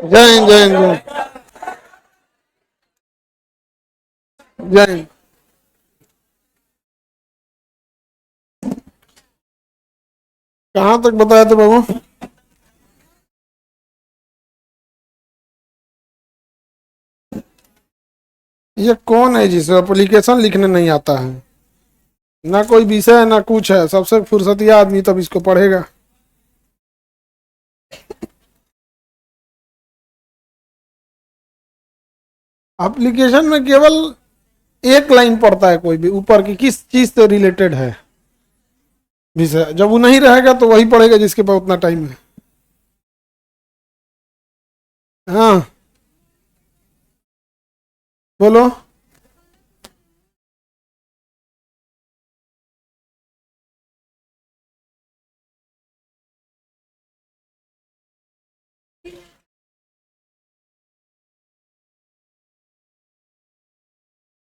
जय हिंद जय हिंद जय हिंद। कहाँ तक बताया थे बाबू? ये कौन है जिसे एप्लीकेशन लिखने नहीं आता है? ना कोई विषय ना कुछ है, सबसे फुर्सतिया आदमी तब इसको पढ़ेगा। एप्लीकेशन में केवल एक लाइन पढ़ता है कोई भी ऊपर की, किस चीज से रिलेटेड है विषय। जब वो नहीं रहेगा तो वही पढ़ेगा जिसके पास उतना टाइम है। हाँ बोलो।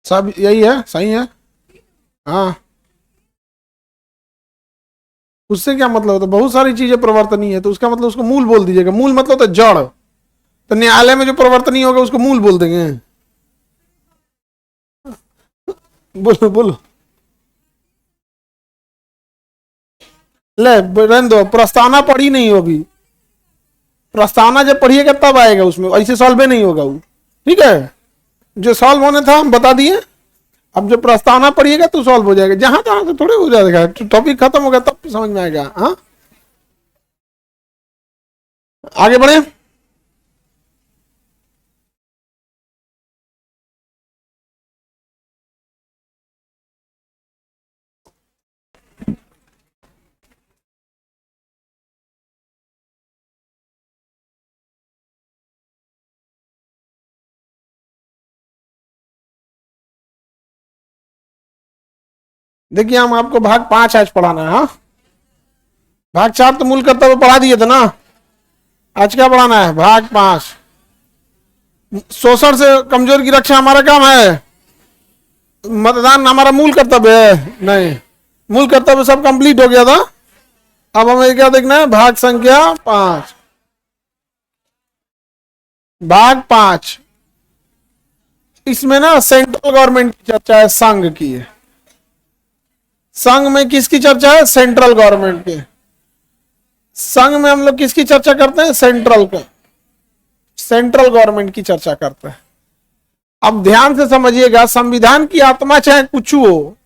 सब यही है, सही है। हाँ, उससे क्या मतलब होता है? बहुत सारी चीजें परिवर्तनीय है तो उसका मतलब उसको मूल बोल दीजिएगा। मूल मतलब होता है जड़। तो न्यायालय में जो परिवर्तनीय होगा उसको मूल बोल देंगे। बोलो बोलो। ले रहने दो, प्रस्तावना पढ़ी नहीं हो अभी। प्रस्तावना जब पढ़िएगा तब आएगा, उसमें ऐसे सॉल्व नहीं होगा वो। ठीक है, जो सॉल्व होने था हम बता दिए। अब जो प्रस्तावना पढ़िएगा तो सॉल्व हो जाएगा। जहां तहां से थोड़े हो जाएगा, टॉपिक खत्म हो गया तब समझ में आएगा। हाँ, आगे बढ़े। देखिए, हम आपको भाग 5 आज पढ़ाना है। हाँ, भाग 4 तो मूल कर्तव्य पढ़ा दिए थे ना। आज क्या पढ़ाना है? भाग 5। शोषण से कमजोर की रक्षा हमारा काम है। मतदान हमारा मूल कर्तव्य है? नहीं, मूल कर्तव्य सब कंप्लीट हो गया था। अब हमें क्या देखना है? भाग संख्या 5। भाग 5, इसमें ना सेंट्रल गवर्नमेंट की चर्चा है, संघ की है। संघ में किसकी चर्चा है? सेंट्रल गवर्नमेंट के। संघ में हम लोग किसकी चर्चा करते हैं? सेंट्रल का, सेंट्रल गवर्नमेंट की चर्चा करते हैं। अब ध्यान से समझिएगा, संविधान की आत्मा चाहे कुछ हो,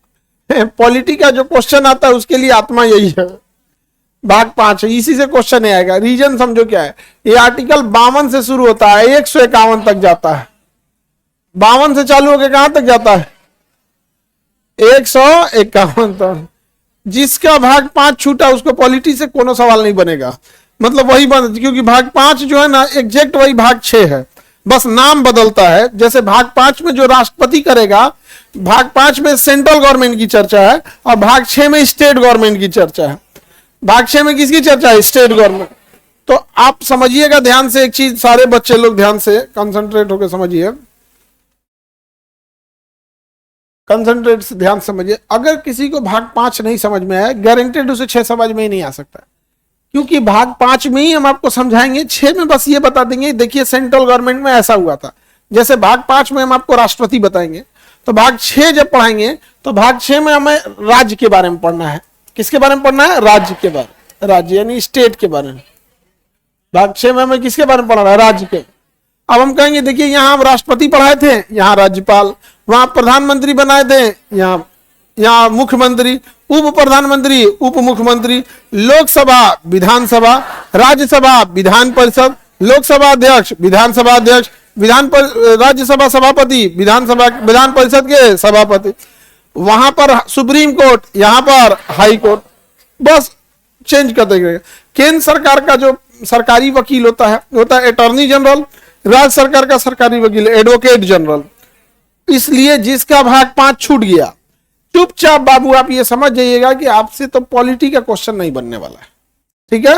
पॉलिटी का जो क्वेश्चन आता है उसके लिए आत्मा यही है। भाग 5 है, इसी से क्वेश्चन आएगा। रीजन समझो क्या है। ये आर्टिकल 52 से शुरू होता है, 151 तक जाता है। 52 से चालू होकर कहां तक जाता है? 151 तक। जिसका भाग 5 छूटा उसको पॉलिटी से कोनो सवाल नहीं बनेगा। मतलब वही बन, क्योंकि भाग 5 जो है ना, एग्जैक्ट वही भाग 6 है, बस नाम बदलता है। जैसे भाग 5 में जो राष्ट्रपति करेगा, भाग 5 में सेंट्रल गवर्नमेंट की चर्चा है, और भाग 6 में स्टेट गवर्नमेंट की चर्चा है। भाग 6 में किसकी चर्चा है? State government. तो आप समझिएगा ध्यान से एक चीज, सारे बच्चे लोग ध्यान से कंसंट्रेट होकर समझिए। कंसंट्रेट से ध्यान समझिए। अगर किसी को भाग 5 नहीं समझ में आया, गारंटेड उसे 6 समझ में ही नहीं आ सकता, क्योंकि भाग 5 में ही हम आपको समझाएंगे। 6 में बस ये बता देंगे, देखिए सेंट्रल गवर्नमेंट में ऐसा हुआ था। जैसे भाग 5 में हम आपको राष्ट्रपति बताएंगे, तो भाग 6 जब पढ़ाएंगे तो भाग 6 में हमें राज्य के बारे में पढ़ना है। किसके बारे में पढ़ना है? राज्य के बारे, राज्य यानी स्टेट के बारे में। भाग 6 में हमें किसके बारे में पढ़ना है? राज्य के। अब हम कहेंगे देखिए, यहां हम राष्ट्रपति पढ़ाए थे, यहां राज्यपाल, वहां प्रधानमंत्री बनाए थे, यहाँ मुख्यमंत्री, उप प्रधानमंत्री, उप मुख्यमंत्री, लोकसभा, विधानसभा, राज्यसभा, विधान परिषद, लोकसभा अध्यक्ष, विधानसभा अध्यक्ष, राज्यसभा सभापति, विधान परिषद के सभापति, वहां पर सुप्रीम कोर्ट, यहां पर हाई कोर्ट। बस चेंज कर देंगे। केंद्र सरकार का जो सरकारी वकील होता है अटॉर्नी जनरल। राज्य सरकार का सरकारी वकील एडवोकेट जनरल। इसलिए जिसका भाग 5 छूट गया, चुपचाप बाबू आप ये समझ जाइएगा कि आपसे तो पॉलिटी का क्वेश्चन नहीं बनने वाला है। ठीक है,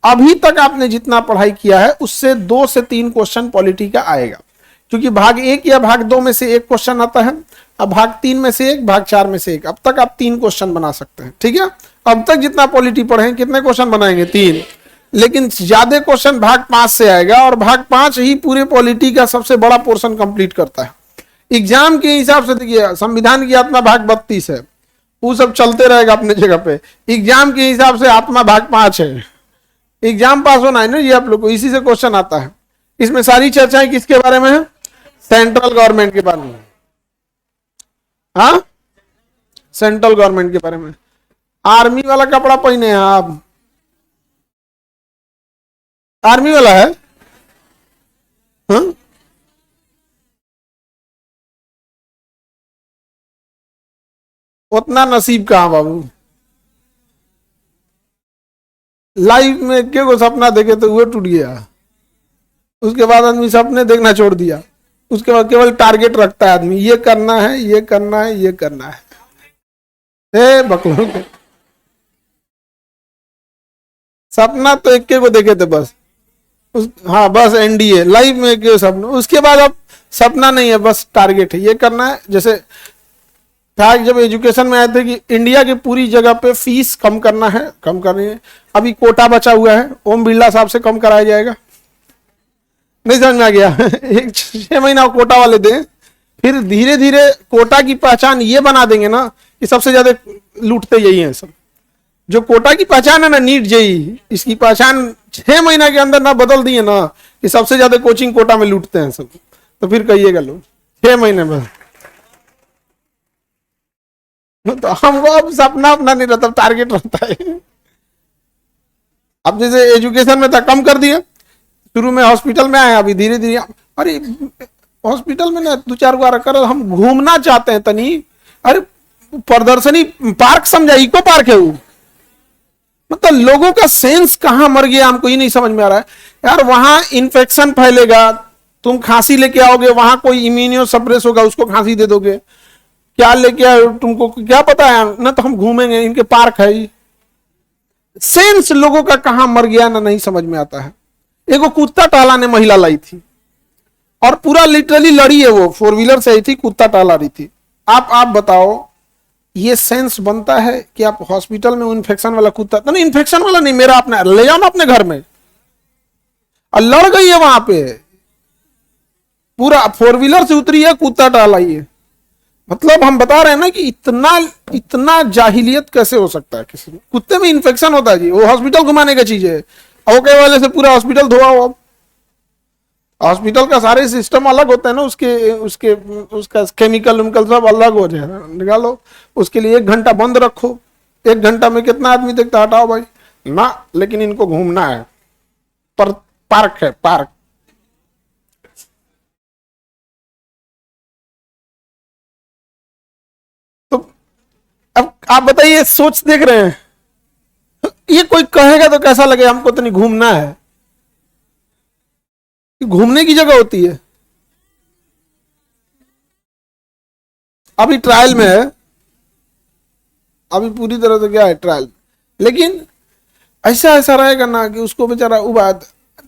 अभी तक आपने जितना पढ़ाई किया है उससे 2 से 3 क्वेश्चन पॉलिटी का आएगा, क्योंकि भाग 1 या भाग 2 में से एक क्वेश्चन आता है। अब भाग 3 में से एक, भाग 4 में से एक, अब तक आप 3 क्वेश्चन बना सकते हैं। ठीक है, अब तक जितना पॉलिटी पढ़े, कितने क्वेश्चन बनाएंगे? 3। लेकिन ज्यादा क्वेश्चन भाग 5 से आएगा, और भाग 5 ही पूरे पॉलिटी का सबसे बड़ा पोर्शन कंप्लीट करता है। एग्जाम के हिसाब से देखिए, संविधान की आत्मा भाग 32 है, वो सब चलते रहेगा अपने जगह पे। एग्जाम के हिसाब से आत्मा भाग 5 है। एग्जाम पास होना है ना ये आप लोग को, इसी से क्वेश्चन आता है। इसमें सारी चर्चाएं किसके बारे में है? सेंट्रल गवर्नमेंट के बारे में। हाँ, सेंट्रल गवर्नमेंट के बारे में। आर्मी वाला कपड़ा पहने हैं आप? आर्मी वाला है? हाँ? उतना नसीब कहाँ बाबू। लाइफ में के को सपना देखे तो वो टूट गया, उसके बाद आदमी सपने देखना छोड़ दिया। उसके बाद केवल टारगेट रखता है आदमी, ये करना है, ये करना है, ये करना है। बकलों के सपना तो एक के को देखे थे बस। हाँ बस एनडीए लाइफ में एक सपना, उसके बाद अब सपना नहीं है, बस टारगेट है, ये करना है। जैसे था जब एजुकेशन में आए थे कि इंडिया की पूरी जगह पे फीस कम करना है, कम करनी है। अभी कोटा बचा हुआ है, ओम बिरला साहब से कम कराया जाएगा। नहीं समझ में आ गया? एक 6 महीना कोटा वाले दें, फिर धीरे धीरे कोटा की पहचान ये बना देंगे ना कि सबसे ज्यादा लूटते यही हैं सब। जो कोटा की पहचान है ना, नीट जेई, इसकी पहचान 6 महीना के अंदर ना बदल दिए ना कि सबसे ज्यादा कोचिंग कोटा में लूटते हैं सब। तो फिर कहिएगा लोग 6 महीने में। तो हमको अब सपना अपना नहीं रहता, टारगेट रहता है। अब जैसे एजुकेशन में था, कम कर दिया। शुरू में हॉस्पिटल में आए, अभी धीरे धीरे, अरे हॉस्पिटल में ना 2-4 बार कर, हम घूमना चाहते हैं तनी, अरे प्रदर्शनी पार्क समझा, इको पार्क है वो। मतलब लोगों का सेंस कहां मर गया, हमको ये नहीं समझ में आ रहा है यार। वहां इन्फेक्शन फैलेगा, तुम खांसी लेके आओगे, वहां कोई इम्यूनो सप्रेस होगा, उसको खांसी दे दोगे। क्या लेके आए तुमको क्या पता है ना, तो हम घूमेंगे, इनके पार्क है। सेंस लोगों का कहां मर गया ना, नहीं समझ में आता है। एगो कुत्ता टहलाने महिला लाई थी, और पूरा लिटरली लड़ी है वो, 4 व्हीलर से आई थी, कुत्ता टहला रही थी। आप बताओ, ये सेंस बनता है कि आप हॉस्पिटल में इन्फेक्शन वाला कुत्ता, तो नहीं इन्फेक्शन वाला नहीं, मेरा अपना ले जाओ ना अपने घर में, और लड़ गई है वहां पे, पूरा 4 व्हीलर से उतरी है, कुत्ता टहलाई है। मतलब हम बता रहे हैं ना कि इतना इतना जाहिलियत कैसे हो सकता है किसी में। कुत्ते में इन्फेक्शन होता है जी, वो हॉस्पिटल घुमाने का चीज है, ओके वाले से पूरा हॉस्पिटल धोआ हो। हॉस्पिटल का सारे सिस्टम अलग होता है ना, उसके उसके उसका केमिकल विमिकल सब अलग हो जाए, निकालो। उसके लिए 1 घंटा बंद रखो, 1 घंटा में कितना आदमी देखता, हटाओ भाई ना। लेकिन इनको घूमना है, पर पार्क है, पार्क। तो अब आप बताइए, सोच देख रहे हैं, ये कोई कहेगा तो कैसा लगे, हमको तो नहीं घूमना है। घूमने की जगह होती है। अभी ट्रायल में है, अभी पूरी तरह से क्या है ट्रायल, लेकिन ऐसा ऐसा रहेगा ना कि उसको बेचारा उबाद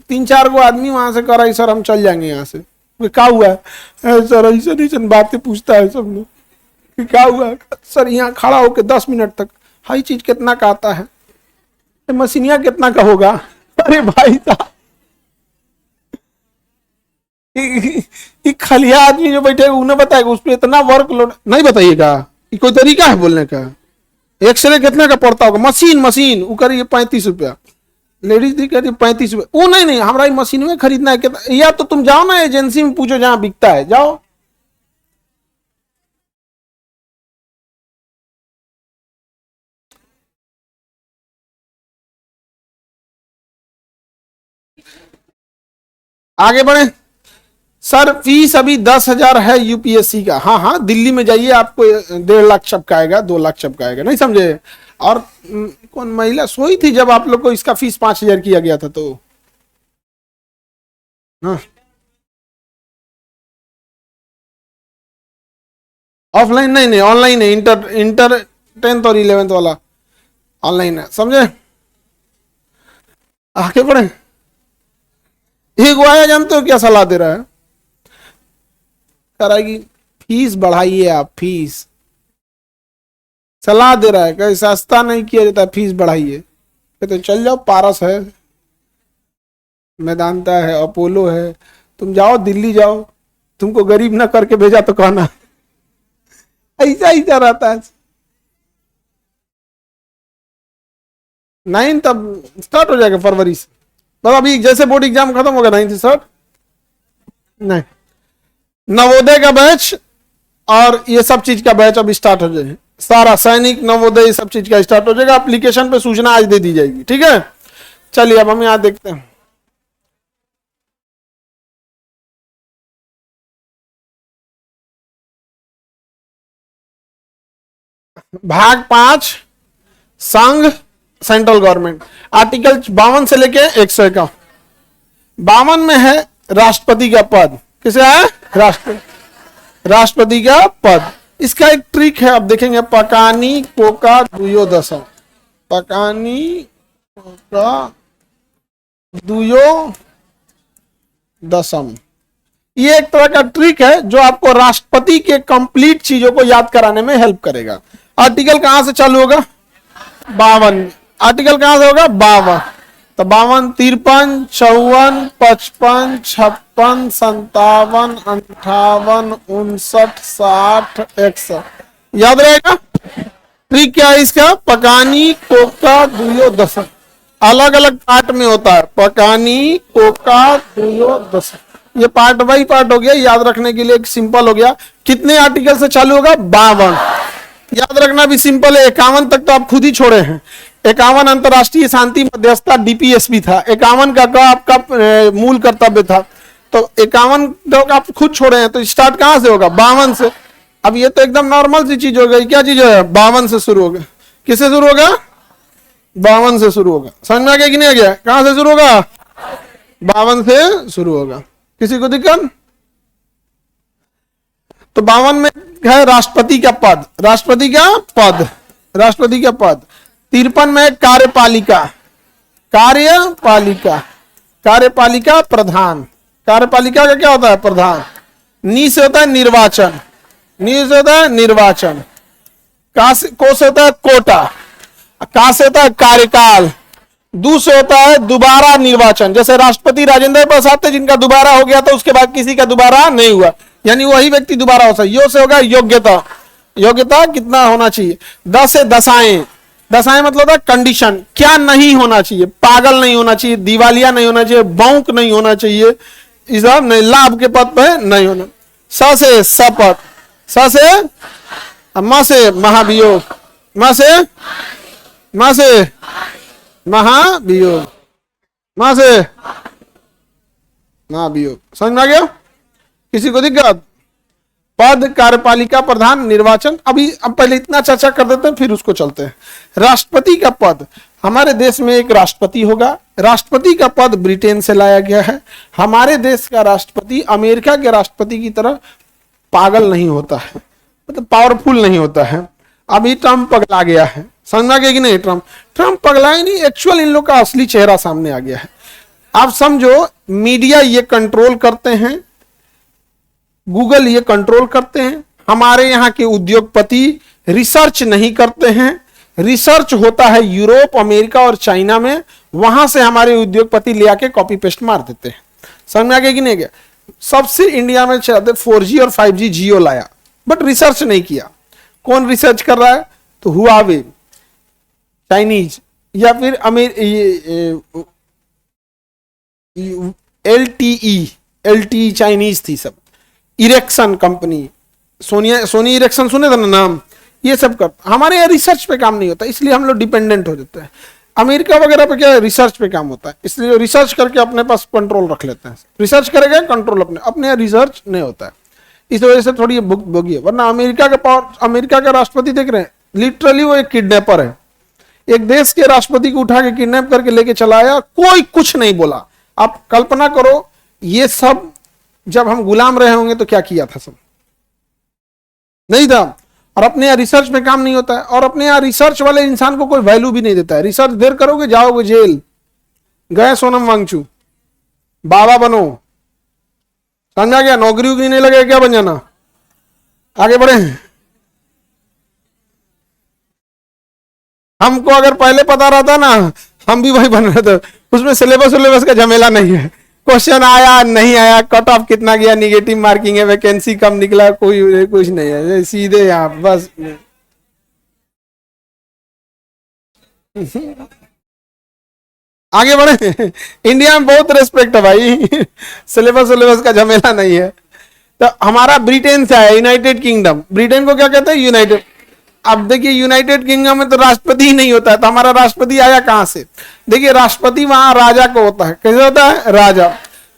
3-4 गो आदमी वहां से करा, सर हम चल जाएंगे यहाँ से, क्या हुआ है सर, ऐसा नहीं बातें पूछता है सब लोग कि क्या हुआ है सर। यहाँ खड़ा होकर 10 मिनट तक, हाई चीज कितना का आता है, मशीनिया कितना का होगा। अरे भाई साहब, खलिया आदमी जो बैठे उन्हें बताएगा, उस पर इतना वर्कलोड नहीं बताइएगा। ये कोई तरीका है बोलने का? एक्सरे कितने का पड़ता होगा, मशीन मशीन वो करिए 35 रुपया, लेडीज दी करिए 35 रुपया। वो नहीं हमारा मशीन में खरीदना है कितना, या तो तुम जाओ ना एजेंसी में पूछो जहां बिकता है, जाओ। आगे बढ़े सर। फीस अभी 10,000 है यूपीएससी का। हाँ हाँ, दिल्ली में जाइए, आपको 1.5 लाख चपकाएगा, 2 लाख चपकाएगा, नहीं समझे। और कौन महिला सोई थी जब आप लोग को इसका फीस 5,000 किया गया था, तो हाँ ऑफलाइन नहीं नहीं, ऑनलाइन है। इंटर इंटर 10th और 11th वाला ऑनलाइन है, समझे। आगे बढ़े। एक आया, जानते हो क्या सलाह दे रहा है, कराएगी फीस बढ़ाइए आप, फीस सलाह दे रहा है, कहीं सस्ता नहीं किया जाता, फीस बढ़ाइए। तो चल जाओ, पारस है, मेदांता है, अपोलो है। तुम जाओ दिल्ली जाओ, तुमको गरीब ना करके भेजा तो कहना। ऐसा ऐसा रहता है। 9 तब स्टार्ट हो जाएगा फरवरी से। मतलब अभी जैसे बोर्ड एग्जाम खत्म होगा 9 से स्टार्ट। नहीं, नवोदय का बैच और ये सब चीज का बैच अभी स्टार्ट हो जाएगा। सारा सैनिक, नवोदय, सब चीज का स्टार्ट हो जाएगा। एप्लीकेशन पे सूचना आज दे दी जाएगी, ठीक है। चलिए अब हम यहां देखते हैं। भाग 5 संघ सेंट्रल गवर्नमेंट, आर्टिकल 52 से लेके 151। 52 में है राष्ट्रपति का पद। किसे है? राष्ट्रपति का पद। इसका एक ट्रिक है, अब देखेंगे। पकानी कोका दुयोदशम, पकानी कोका दुयोदशम, ये एक तरह का ट्रिक है जो आपको राष्ट्रपति के कंप्लीट चीजों को याद कराने में हेल्प करेगा। आर्टिकल कहां से चालू होगा? 52। आर्टिकल कहां से होगा? 52। तो 52, 53, 54, 55, 56, 57, 58, 59, 60, 61। याद रहेगा। ट्रिक क्या है इसका? पकानी कोका दुयोदशम, अलग अलग पार्ट में होता है। पकानी कोका दुयोदशम, ये पार्ट बाई पार्ट हो गया। याद रखने के लिए एक सिंपल हो गया। कितने आर्टिकल से चालू होगा? 52। याद रखना भी सिंपल है। 51 तक तो आप खुद ही छोड़े हैं। 51 अंतरराष्ट्रीय शांति मध्यस्थता डीपीएसपी था। 51 का आपका मूल कर्तव्य था। तो 51 तक आप खुद छोड़े हैं, तो स्टार्ट कहां से होगा? 52 से। अब ये तो एकदम नॉर्मल सी चीज हो गई। क्या चीज है? 52 से शुरू होगा। किससे शुरू होगा? 52 से शुरू होगा। समझ में आ गया कि नहीं आ गया? कहां से शुरू होगा? 52 से शुरू होगा। किसी को दिक्कत? तो 52 में है राष्ट्रपति का पद, राष्ट्रपति का पद, राष्ट्रपति का पद। 53 में कार्यपालिका, कार्यपालिका, कार्यपालिका प्रधान। कार्यपालिका का क्या होता है? प्रधान। नी से होता है निर्वाचन, नी से होता है निर्वाचन। को से होता है कोटा, का से होता है कार्यकाल, दू से होता है दोबारा निर्वाचन। जैसे राष्ट्रपति राजेंद्र प्रसाद थे, जिनका दोबारा हो गया तो उसके बाद किसी का दोबारा नहीं हुआ, यानी वही व्यक्ति दोबारा हो सकता। यो से होगा योग्यता, योग्यता कितना होना चाहिए। 10 से दशाएं, दशाएं मतलब होता है कंडीशन, क्या नहीं होना चाहिए। पागल नहीं होना चाहिए, दिवालिया नहीं होना चाहिए, बौक नहीं होना चाहिए, इस नहीं, लाभ के पद पे नहीं होना। स से शपथ, स से म से महाभियोग, म से महाभियोग, म से महाभियोग। समझ में आ गया? किसी को दिक्कत? पद, कार्यपालिका प्रधान, निर्वाचन। अभी अब पहले इतना चर्चा कर देते हैं, फिर उसको चलते हैं। राष्ट्रपति का पद, हमारे देश में एक राष्ट्रपति होगा। राष्ट्रपति का पद ब्रिटेन से लाया गया है। हमारे देश का राष्ट्रपति अमेरिका के राष्ट्रपति की तरह पागल नहीं होता है, मतलब पावरफुल नहीं होता है। अभी ट्रंप पगला गया है। समझ में आ गया कि नहीं? ट्रंप पगला ही नहीं, एक्चुअल इन लोग का असली चेहरा सामने आ गया है। आप समझो, मीडिया ये कंट्रोल करते हैं, गूगल ये कंट्रोल करते हैं। हमारे यहाँ के उद्योगपति रिसर्च नहीं करते हैं। रिसर्च होता है यूरोप, अमेरिका और चाइना में, वहां से हमारे उद्योगपति ले आके कॉपी पेस्ट मार देते हैं। समझ में आ गया कि नहीं गया? सबसे इंडिया में 4G और 5G जियो लाया, बट रिसर्च नहीं किया। कौन रिसर्च कर रहा है? तो हुआवे चाइनीज, या फिर LTE चाइनीज थी सब। इरेक्शन कंपनी, सोनी इरेक्शन सुने थे ना नाम, ये सब कर। हमारे यहाँ रिसर्च पे काम नहीं होता, इसलिए हम लोग डिपेंडेंट हो जाते हैं। अमेरिका वगैरह पे क्या है? रिसर्च पे काम होता है, इसलिए रिसर्च करके अपने पास कंट्रोल रख लेते हैं। रिसर्च करेगा कंट्रोल अपने यहाँ रिसर्च नहीं होता है, इस वजह से थोड़ी बोगी है। वरना अमेरिका का पावर, अमेरिका का राष्ट्रपति देख रहे हैं, लिटरली वो एक किडनैपर है। एक देश के राष्ट्रपति को उठा के किडनैप करके लेके चला आया, कोई कुछ नहीं बोला। आप कल्पना करो, ये सब जब हम गुलाम रहे होंगे तो क्या किया था? सब नहीं था। और अपने यहाँ रिसर्च में काम नहीं होता है, और अपने यहाँ रिसर्च वाले इंसान को कोई वैल्यू भी नहीं देता है। रिसर्च देर करोगे जाओगे जेल। गए सोनम वांगचू, बाबा बनो। समझा गया? नौकरी उकरी नहीं लगे, क्या बन जाना? आगे बढ़े। हमको अगर पहले पता रहता ना, हम भी वही बन रहे थे। उसमें सिलेबस का झमेला नहीं है, क्वेश्चन आया नहीं आया, कट ऑफ कितना गया, निगेटिव मार्किंग है, वैकेंसी कम निकला, कोई कुछ नहीं है, सीधे यहाँ बस। आगे बढ़े। इंडिया में बहुत रेस्पेक्ट है भाई, सिलेबस का झमेला नहीं है। तो हमारा ब्रिटेन से आया, यूनाइटेड किंगडम। ब्रिटेन को क्या कहते हैं? यूनाइटेड। अब देखिए यूनाइटेड किंगडम में तो राष्ट्रपति ही नहीं होता है, तो हमारा राष्ट्रपति आया कहां से? देखिए राष्ट्रपति वहां राजा को होता है। कैसे होता है? राजा।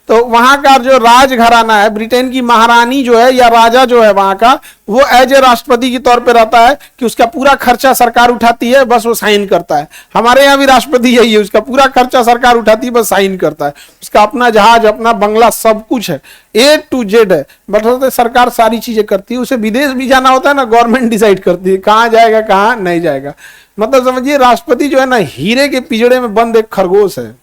तो वहां का जो राज घराना है, ब्रिटेन की महारानी जो है या राजा जो है वहां का, वो एज ए राष्ट्रपति के तौर पे रहता है कि उसका पूरा खर्चा सरकार उठाती है, बस वो साइन करता है। हमारे यहाँ भी राष्ट्रपति यही है, उसका पूरा खर्चा सरकार उठाती है, बस साइन करता है। उसका अपना जहाज, अपना बंगला, सब कुछ है, A to Z है, बट सरकार सारी चीजें करती है। उसे विदेश भी जाना होता है ना, गवर्नमेंट डिसाइड करती है कहाँ जाएगा कहाँ नहीं जाएगा। मतलब समझिए राष्ट्रपति जो है ना, हीरे के पिंजड़े में बंद एक खरगोश है।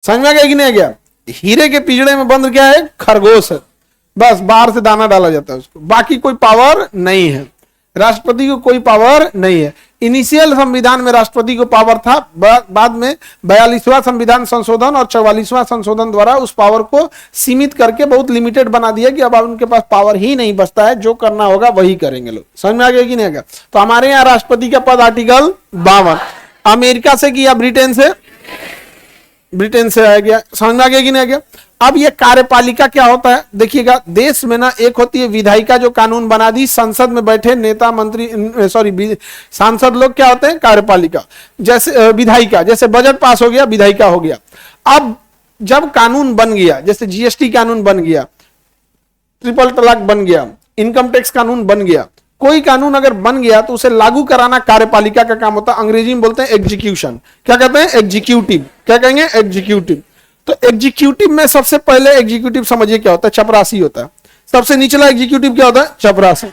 समझ में आ गया कि नहीं आ गया? हीरे के पिंजड़े में बंद क्या है? खरगोश है। बस बाहर से दाना डाला जाता है उसको, बाकी कोई पावर नहीं है। राष्ट्रपति को कोई पावर नहीं है। इनिशियल संविधान में राष्ट्रपति को पावर था, बाद में 42वां संविधान संशोधन और 44वां संशोधन द्वारा उस पावर को सीमित करके बहुत लिमिटेड बना दिया कि अब उनके पास पावर ही नहीं बचता है, जो करना होगा वही करेंगे लोग। समझ में आ गया कि नहीं आ गया? तो हमारे यहाँ राष्ट्रपति का पद आर्टिकल 52। अमेरिका से किया, ब्रिटेन से आ गया। समझ में आ गया कि नहीं आ गया? अब ये कार्यपालिका क्या होता है देखिएगा। देश में ना एक होती है विधायिका, जो कानून बना दी, संसद में बैठे नेता मंत्री, सांसद लोग क्या होते हैं? कार्यपालिका। जैसे विधायिका, जैसे बजट पास हो गया, विधायिका हो गया। अब जब कानून बन गया, जैसे जीएसटी कानून बन गया, ट्रिपल तलाक बन गया, इनकम टैक्स कानून बन गया, कोई कानून अगर बन गया तो उसे लागू कराना कार्यपालिका का काम होता है। अंग्रेजी में बोलते हैं एग्जीक्यूशन। क्या कहते हैं? एग्जीक्यूटिव। क्या कहेंगे? एग्जीक्यूटिव। तो एग्जीक्यूटिव में सबसे पहले एग्जीक्यूटिव समझिए क्या होता है? चपरासी होता है। सबसे निचला एग्जीक्यूटिव क्या होता है? चपरासी।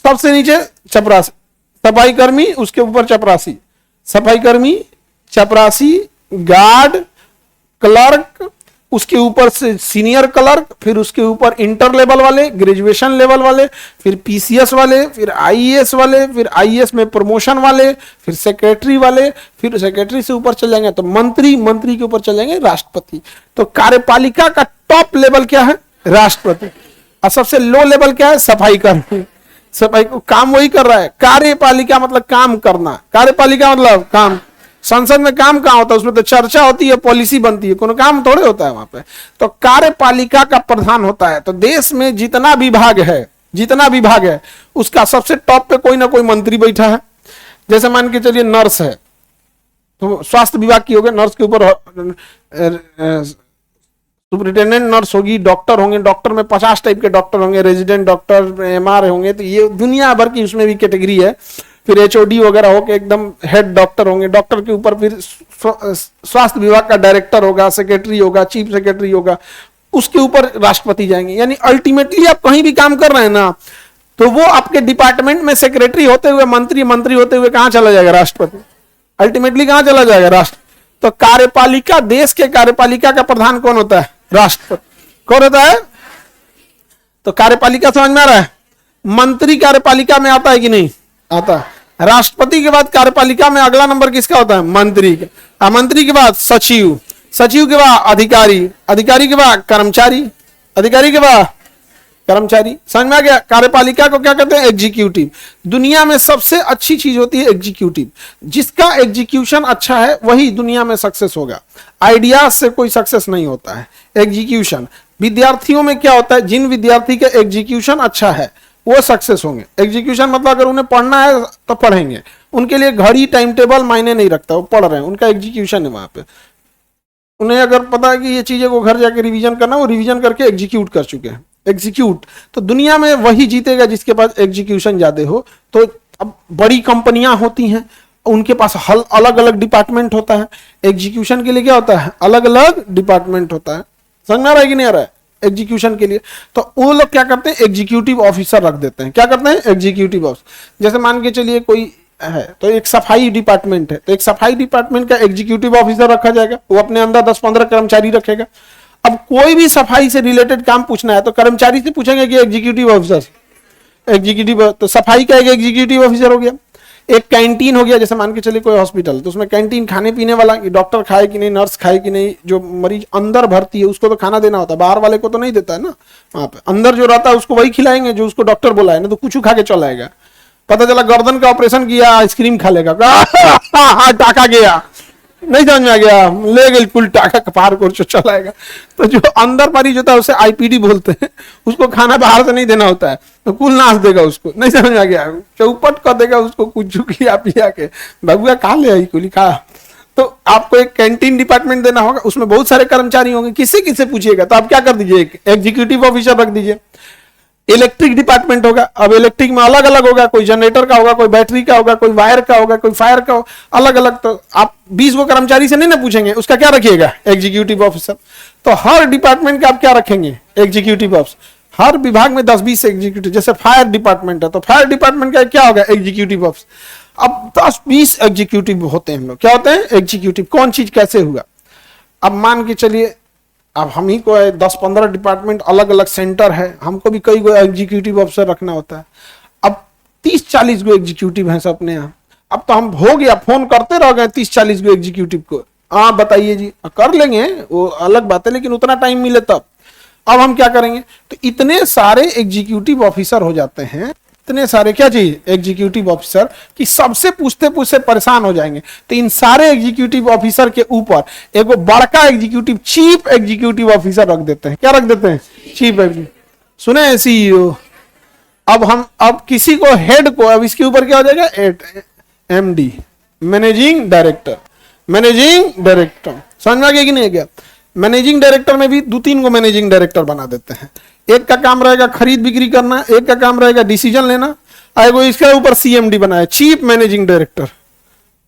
सबसे नीचे चपरासी, सफाई कर्मी, उसके ऊपर चपरासी, सफाई कर्मी, चपरासी, गार्ड, क्लर्क, उसके ऊपर से सीनियर क्लर्क, फिर उसके ऊपर इंटर लेवल वाले, ग्रेजुएशन लेवल वाले, फिर पीसीएस वाले, फिर आईएएस वाले, फिर आईएएस में प्रमोशन वाले, फिर सेक्रेटरी वाले, फिर सेक्रेटरी से ऊपर चल जाएंगे तो मंत्री, मंत्री के ऊपर चल जाएंगे राष्ट्रपति। तो कार्यपालिका का टॉप लेवल क्या है? राष्ट्रपति। और सबसे लो लेवल क्या है? सफाई कर्मी। सफाई को काम वही कर रहा है। कार्यपालिका मतलब काम करना, कार्यपालिका मतलब काम। संसद में काम कहां होता है? उसमें तो चर्चा होती है, पॉलिसी बनती है, कोनो काम थोड़े होता है वहां पे। तो कार्यपालिका का प्रधान होता है। तो देश में जितना विभाग है उसका सबसे टॉप पे कोई ना कोई मंत्री बैठा है। जैसे मान के चलिए नर्स है तो स्वास्थ्य विभाग की होगी, नर्स के ऊपर सुपरिटेंडेंट नर्स होगी, डॉक्टर होंगे, डॉक्टर में 50 टाइप के डॉक्टर होंगे, रेजिडेंट डॉक्टर, एमआर होंगे, तो ये दुनिया भर की उसमें भी कैटेगरी है। फिर एचओडी वगैरह होके एकदम हेड डॉक्टर होंगे, डॉक्टर के ऊपर फिर स्वास्थ्य विभाग का डायरेक्टर होगा, सेक्रेटरी होगा, चीफ सेक्रेटरी होगा, उसके ऊपर राष्ट्रपति जाएंगे। यानी अल्टीमेटली आप कहीं भी काम कर रहे हैं ना, तो वो आपके डिपार्टमेंट में सेक्रेटरी होते हुए, मंत्री होते हुए कहां चला जाएगा? राष्ट्रपति। अल्टीमेटली कहां चला जाएगा? राष्ट्र। तो कार्यपालिका, देश के कार्यपालिका का प्रधान कौन होता है? राष्ट्रपति। कौन होता है? तो कार्यपालिका समझ में आ रहा है? मंत्री कार्यपालिका में आता है कि नहीं आता? राष्ट्रपति के बाद कार्यपालिका में अगला नंबर किसका होता है? मंत्री का। मंत्री के बाद सचिव, सचिव के बाद अधिकारी, अधिकारी के बाद कर्मचारी, अधिकारी के बाद कर्मचारी। समझ में आ गया? कार्यपालिका को क्या कहते हैं? एग्जीक्यूटिव। दुनिया में सबसे अच्छी चीज होती है एग्जीक्यूटिव। जिसका एग्जीक्यूशन अच्छा है वही दुनिया में सक्सेस होगा। आइडिया से कोई सक्सेस नहीं होता है, एग्जीक्यूशन। विद्यार्थियों में क्या होता है? जिन विद्यार्थी का एग्जीक्यूशन अच्छा है वो सक्सेस होंगे। एग्जीक्यूशन मतलब अगर उन्हें पढ़ना है तो पढ़ेंगे, उनके लिए घड़ी टाइम टेबल मायने नहीं रखता, वो पढ़ रहे हैं, उनका एग्जीक्यूशन है वहां पे। उन्हें अगर पता है कि ये चीजें को घर जाके रिवीजन करना, वो रिवीजन करके एग्जीक्यूट कर चुके हैं। एग्जीक्यूट तो दुनिया में वही जीतेगा जिसके पास एग्जीक्यूशन ज्यादा हो। तो अब बड़ी कंपनियां होती हैं, उनके पास अलग अलग डिपार्टमेंट होता है। एग्जीक्यूशन के लिए क्या होता है? अलग अलग डिपार्टमेंट होता है। समझ में आ रहा है कि नहीं आ रहा है? एग्जीक्यूशन के लिए तो वो लोग क्या करते हैं? एग्जीक्यूटिव ऑफिसर रख देते हैं। क्या करते हैं? Executive officer. जैसे मान के चलिए कोई है तो एक सफाई डिपार्टमेंट है, तो एक सफाई डिपार्टमेंट का एग्जीक्यूटिव ऑफिसर रखा जाएगा, वो अपने अंदर 10-15 कर्मचारी रखेगा। अब कोई भी सफाई से रिलेटेड काम पूछना है तो कर्मचारी से पूछेंगे कि एग्जीक्यूटिव ऑफिसर, एग्जीक्यूटिव, तो सफाई का एक एग्जीक्यूटिव ऑफिसर हो गया। एक कैंटीन हो गया, जैसे मान के चलिए कोई हॉस्पिटल, तो उसमें कैंटीन खाने पीने वाला, डॉक्टर खाए कि नहीं, नर्स खाए कि नहीं, जो मरीज अंदर भर्ती है उसको तो खाना देना होता है, बाहर वाले को तो नहीं देता है ना। वहां पे अंदर जो रहता है उसको वही खिलाएंगे जो उसको डॉक्टर बोला है ना, तो कुछ खा के चला आएगा। पता चला गर्दन का ऑपरेशन किया, आइसक्रीम खा लेगा, टाका गया, नहीं समझ में आ गया, ले गई कुल टाका कपार को चला आएगा। तो जो अंदर मरीज होता है उसे आईपीडी बोलते हैं, उसको खाना बाहर से नहीं देना होता है, तो कुल नाश देगा उसको, नहीं समझ में आ गया, चौपट कर देगा उसको, कुछ खिया पिया के भगुआ खा ले आई कुली खा। तो आपको एक कैंटीन डिपार्टमेंट देना होगा, उसमें बहुत सारे कर्मचारी होंगे, किससे किससे पूछिएगा, तो आप क्या कर दीजिए, एक एग्जीक्यूटिव ऑफिसर रख दीजिए। इलेक्ट्रिक डिपार्टमेंट होगा, अब इलेक्ट्रिक में अलग अलग होगा, कोई जनरेटर का होगा, कोई बैटरी का होगा, कोई वायर का होगा, कोई फायर का होगा, अलग अलग। तो आप 20 गो कर्मचारी से नहीं ना पूछेंगे, उसका क्या रखिएगा, एग्जीक्यूटिव ऑफिसर। तो हर डिपार्टमेंट का आप क्या रखेंगे, एग्जीक्यूटिव ऑफिसर। हर विभाग में 10-20 एग्जीक्यूटिव, जैसे फायर डिपार्टमेंट है तो फायर डिपार्टमेंट का क्या होगा, एग्जीक्यूटिव ऑफिसर। अब 10-20 एग्जीक्यूटिव होते हैं हम लोग, क्या होते हैं, एग्जीक्यूटिव। कौन चीज कैसे हुआ, अब मान के चलिए अब हम ही को 10-15 डिपार्टमेंट, अलग अलग सेंटर है, हमको भी कई गो एग्जीक्यूटिव ऑफिसर रखना होता है। अब 30-40 गो एग्जीक्यूटिव हैं सब अपने यहाँ। अब तो हम हो गया, फोन करते रह गए 30-40 गो एग्जीक्यूटिव को, हाँ बताइए जी, कर लेंगे वो अलग बात है, लेकिन उतना टाइम मिले तब। अब हम क्या करेंगे, तो इतने सारे एग्जीक्यूटिव ऑफिसर हो जाते हैं, इतने सारे क्या चाहिए, एग्जीक्यूटिव ऑफिसर, कि सबसे पूछते पूछते परेशान हो जाएंगे। तो इन सारे एग्जीक्यूटिव ऑफिसर के ऊपर एक बड़का एग्जीक्यूटिव, चीफ एग्जीक्यूटिव ऑफिसर रख देते हैं। क्या रख देते हैं, चीफ एग्जीक्यूटिव। सुने सीईओ। अब किसी को हेड को, अब इसके ऊपर क्या हो जाएगा, MD, managing director. Managing director समझ में आ गया कि नहीं गया। मैनेजिंग डायरेक्टर में भी 2-3 को मैनेजिंग डायरेक्टर बना देते हैं। एक का काम रहेगा खरीद बिक्री करना, एक का काम रहेगा डिसीजन लेना, और इसके ऊपर सीएमडी बनाया, चीफ मैनेजिंग डायरेक्टर।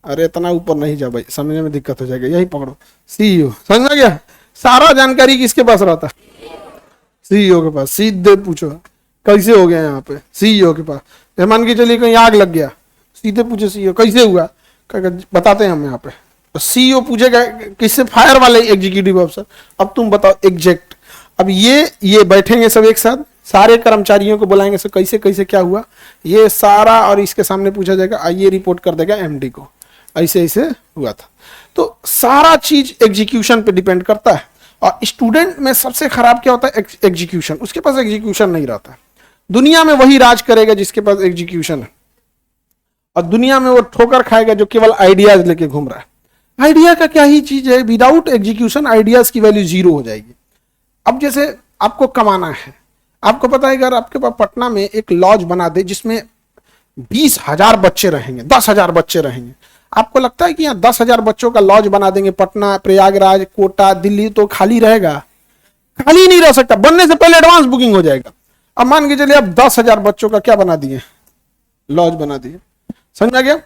अरे इतना ऊपर नहीं जा भाई, समझने में दिक्कत हो जाएगा, यही पकड़ो, सीईओ। समझ में गया। सारा जानकारी किसके पास रहता, सीईओ के पास। सीधे पूछो कैसे हो गया यहाँ पे, सीईओ के पास। मान के चलिए कहीं आग लग गया, सीधे पूछे सीईओ कैसे हुआ, बताते हैं हम यहाँ पे। तो सीईओ पूछेगा किससे, फायर वाले एग्जीक्यूटिव ऑफिसर, अब तुम बताओ एग्जैक्ट। अब ये बैठेंगे सब एक साथ, सारे कर्मचारियों को बुलाएंगे, सब कैसे कैसे क्या हुआ ये सारा, और इसके सामने पूछा जाएगा, ये रिपोर्ट कर देगा एमडी को, ऐसे ऐसे हुआ था। तो सारा चीज एग्जीक्यूशन पे डिपेंड करता है। और स्टूडेंट में सबसे खराब क्या होता है, एग्जीक्यूशन। उसके पास एग्जीक्यूशन नहीं रहता है। दुनिया में वही राज करेगा जिसके पास एग्जीक्यूशन है, और दुनिया में वो ठोकर खाएगा जो केवल आइडियाज लेके घूम रहा है। आइडिया का क्या ही चीज है, विदाउट एग्जीक्यूशन आइडियाज की वैल्यू 0 हो जाएगी। अब जैसे आपको कमाना है, आपको पता है अगर आपके पास पटना में एक लॉज बना दे जिसमें 20,000 बच्चे रहेंगे, 10,000 बच्चे रहेंगे, आपको लगता है कि यहाँ 10,000 बच्चों का लॉज बना देंगे, पटना, प्रयागराज, कोटा, दिल्ली, तो खाली रहेगा? खाली नहीं रह सकता, बनने से पहले एडवांस बुकिंग हो जाएगा। अब मान के चलिए अब 10,000 बच्चों का क्या बना दिए, लॉज बना दिए, समझ आ गया।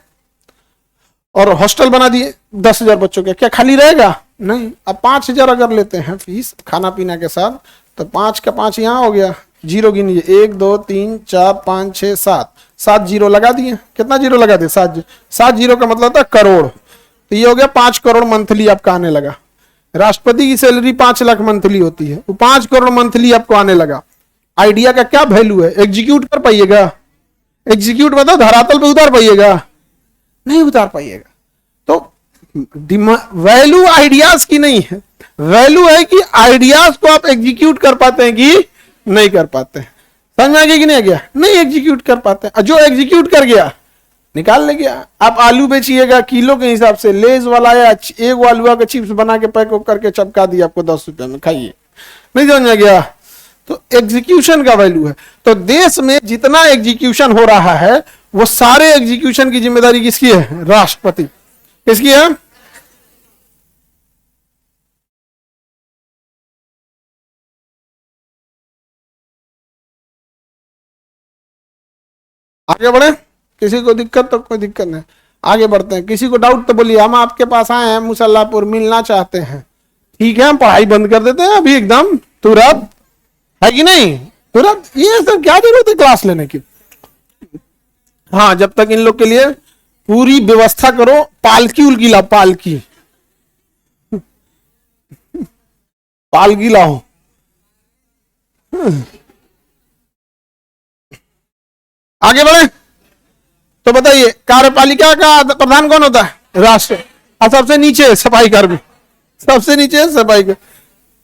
और हॉस्टल बना दिए 10,000 बच्चों के, क्या खाली रहेगा? नहीं। अब 5,000 अगर लेते हैं फीस खाना पीना के साथ, तो 5 का 5 यहाँ हो गया, जीरो गिनिए, 1 2 3 4 5 6 7, 7 जीरो लगा दिए। कितना जीरो लगा दिए? 7 जीरो का मतलब था करोड़। तो ये हो गया 5 करोड़ मंथली आपका आने लगा। राष्ट्रपति की सैलरी 5 लाख मंथली होती है, वो 5 करोड़ मंथली आपको आने लगा। आइडिया का क्या वैल्यू है? एग्जीक्यूट कर पाइएगा? एग्जीक्यूट मतलब धरातल पे उतार पाइएगा? नहीं उतार पाइएगा। तो वैल्यू आइडियाज की नहीं है, वैल्यू है कि आइडियाज को आप एग्जीक्यूट कर पाते हैं कि नहीं कर पाते हैं। समझ में आ गया कि नहीं आ गया? नहीं एग्जीक्यूट कर पाते हैं। जो एग्जीक्यूट कर गया निकाल ले गया। आप आलू बेचिएगा किलो के हिसाब से, लेज वाला या एक आलूआ का चिप्स बना के पैक करके चपका दिया आपको 10 रुपए में, खाइए। नहीं समझ में गया? तो एग्जीक्यूशन का वैल्यू है। तो देश में जितना एग्जीक्यूशन हो रहा है वो सारे एग्जीक्यूशन की जिम्मेदारी किसकी है? राष्ट्रपति। किसकी है? आगे बढ़े, किसी को दिक्कत तो कोई दिक्कत नहीं, आगे बढ़ते हैं। किसी को डाउट तो बोलिए। हम आपके पास आए हैं मुसल्लापुर, मिलना चाहते हैं, ठीक है, हम पढ़ाई बंद कर देते हैं अभी एकदम तुरंत, है कि नहीं? तुरंत ये सब क्या जरूरत है क्लास लेने की? हाँ, जब तक इन लोग के लिए पूरी व्यवस्था करो, पालकी उलकी लाओ, पालकी पालकी लाओ। आगे बढ़े। तो बताइए कार्यपालिका का प्रधान कौन होता है? राष्ट्र। और सबसे नीचे सफाई कर्मी, सबसे नीचे सफाई कर्मी,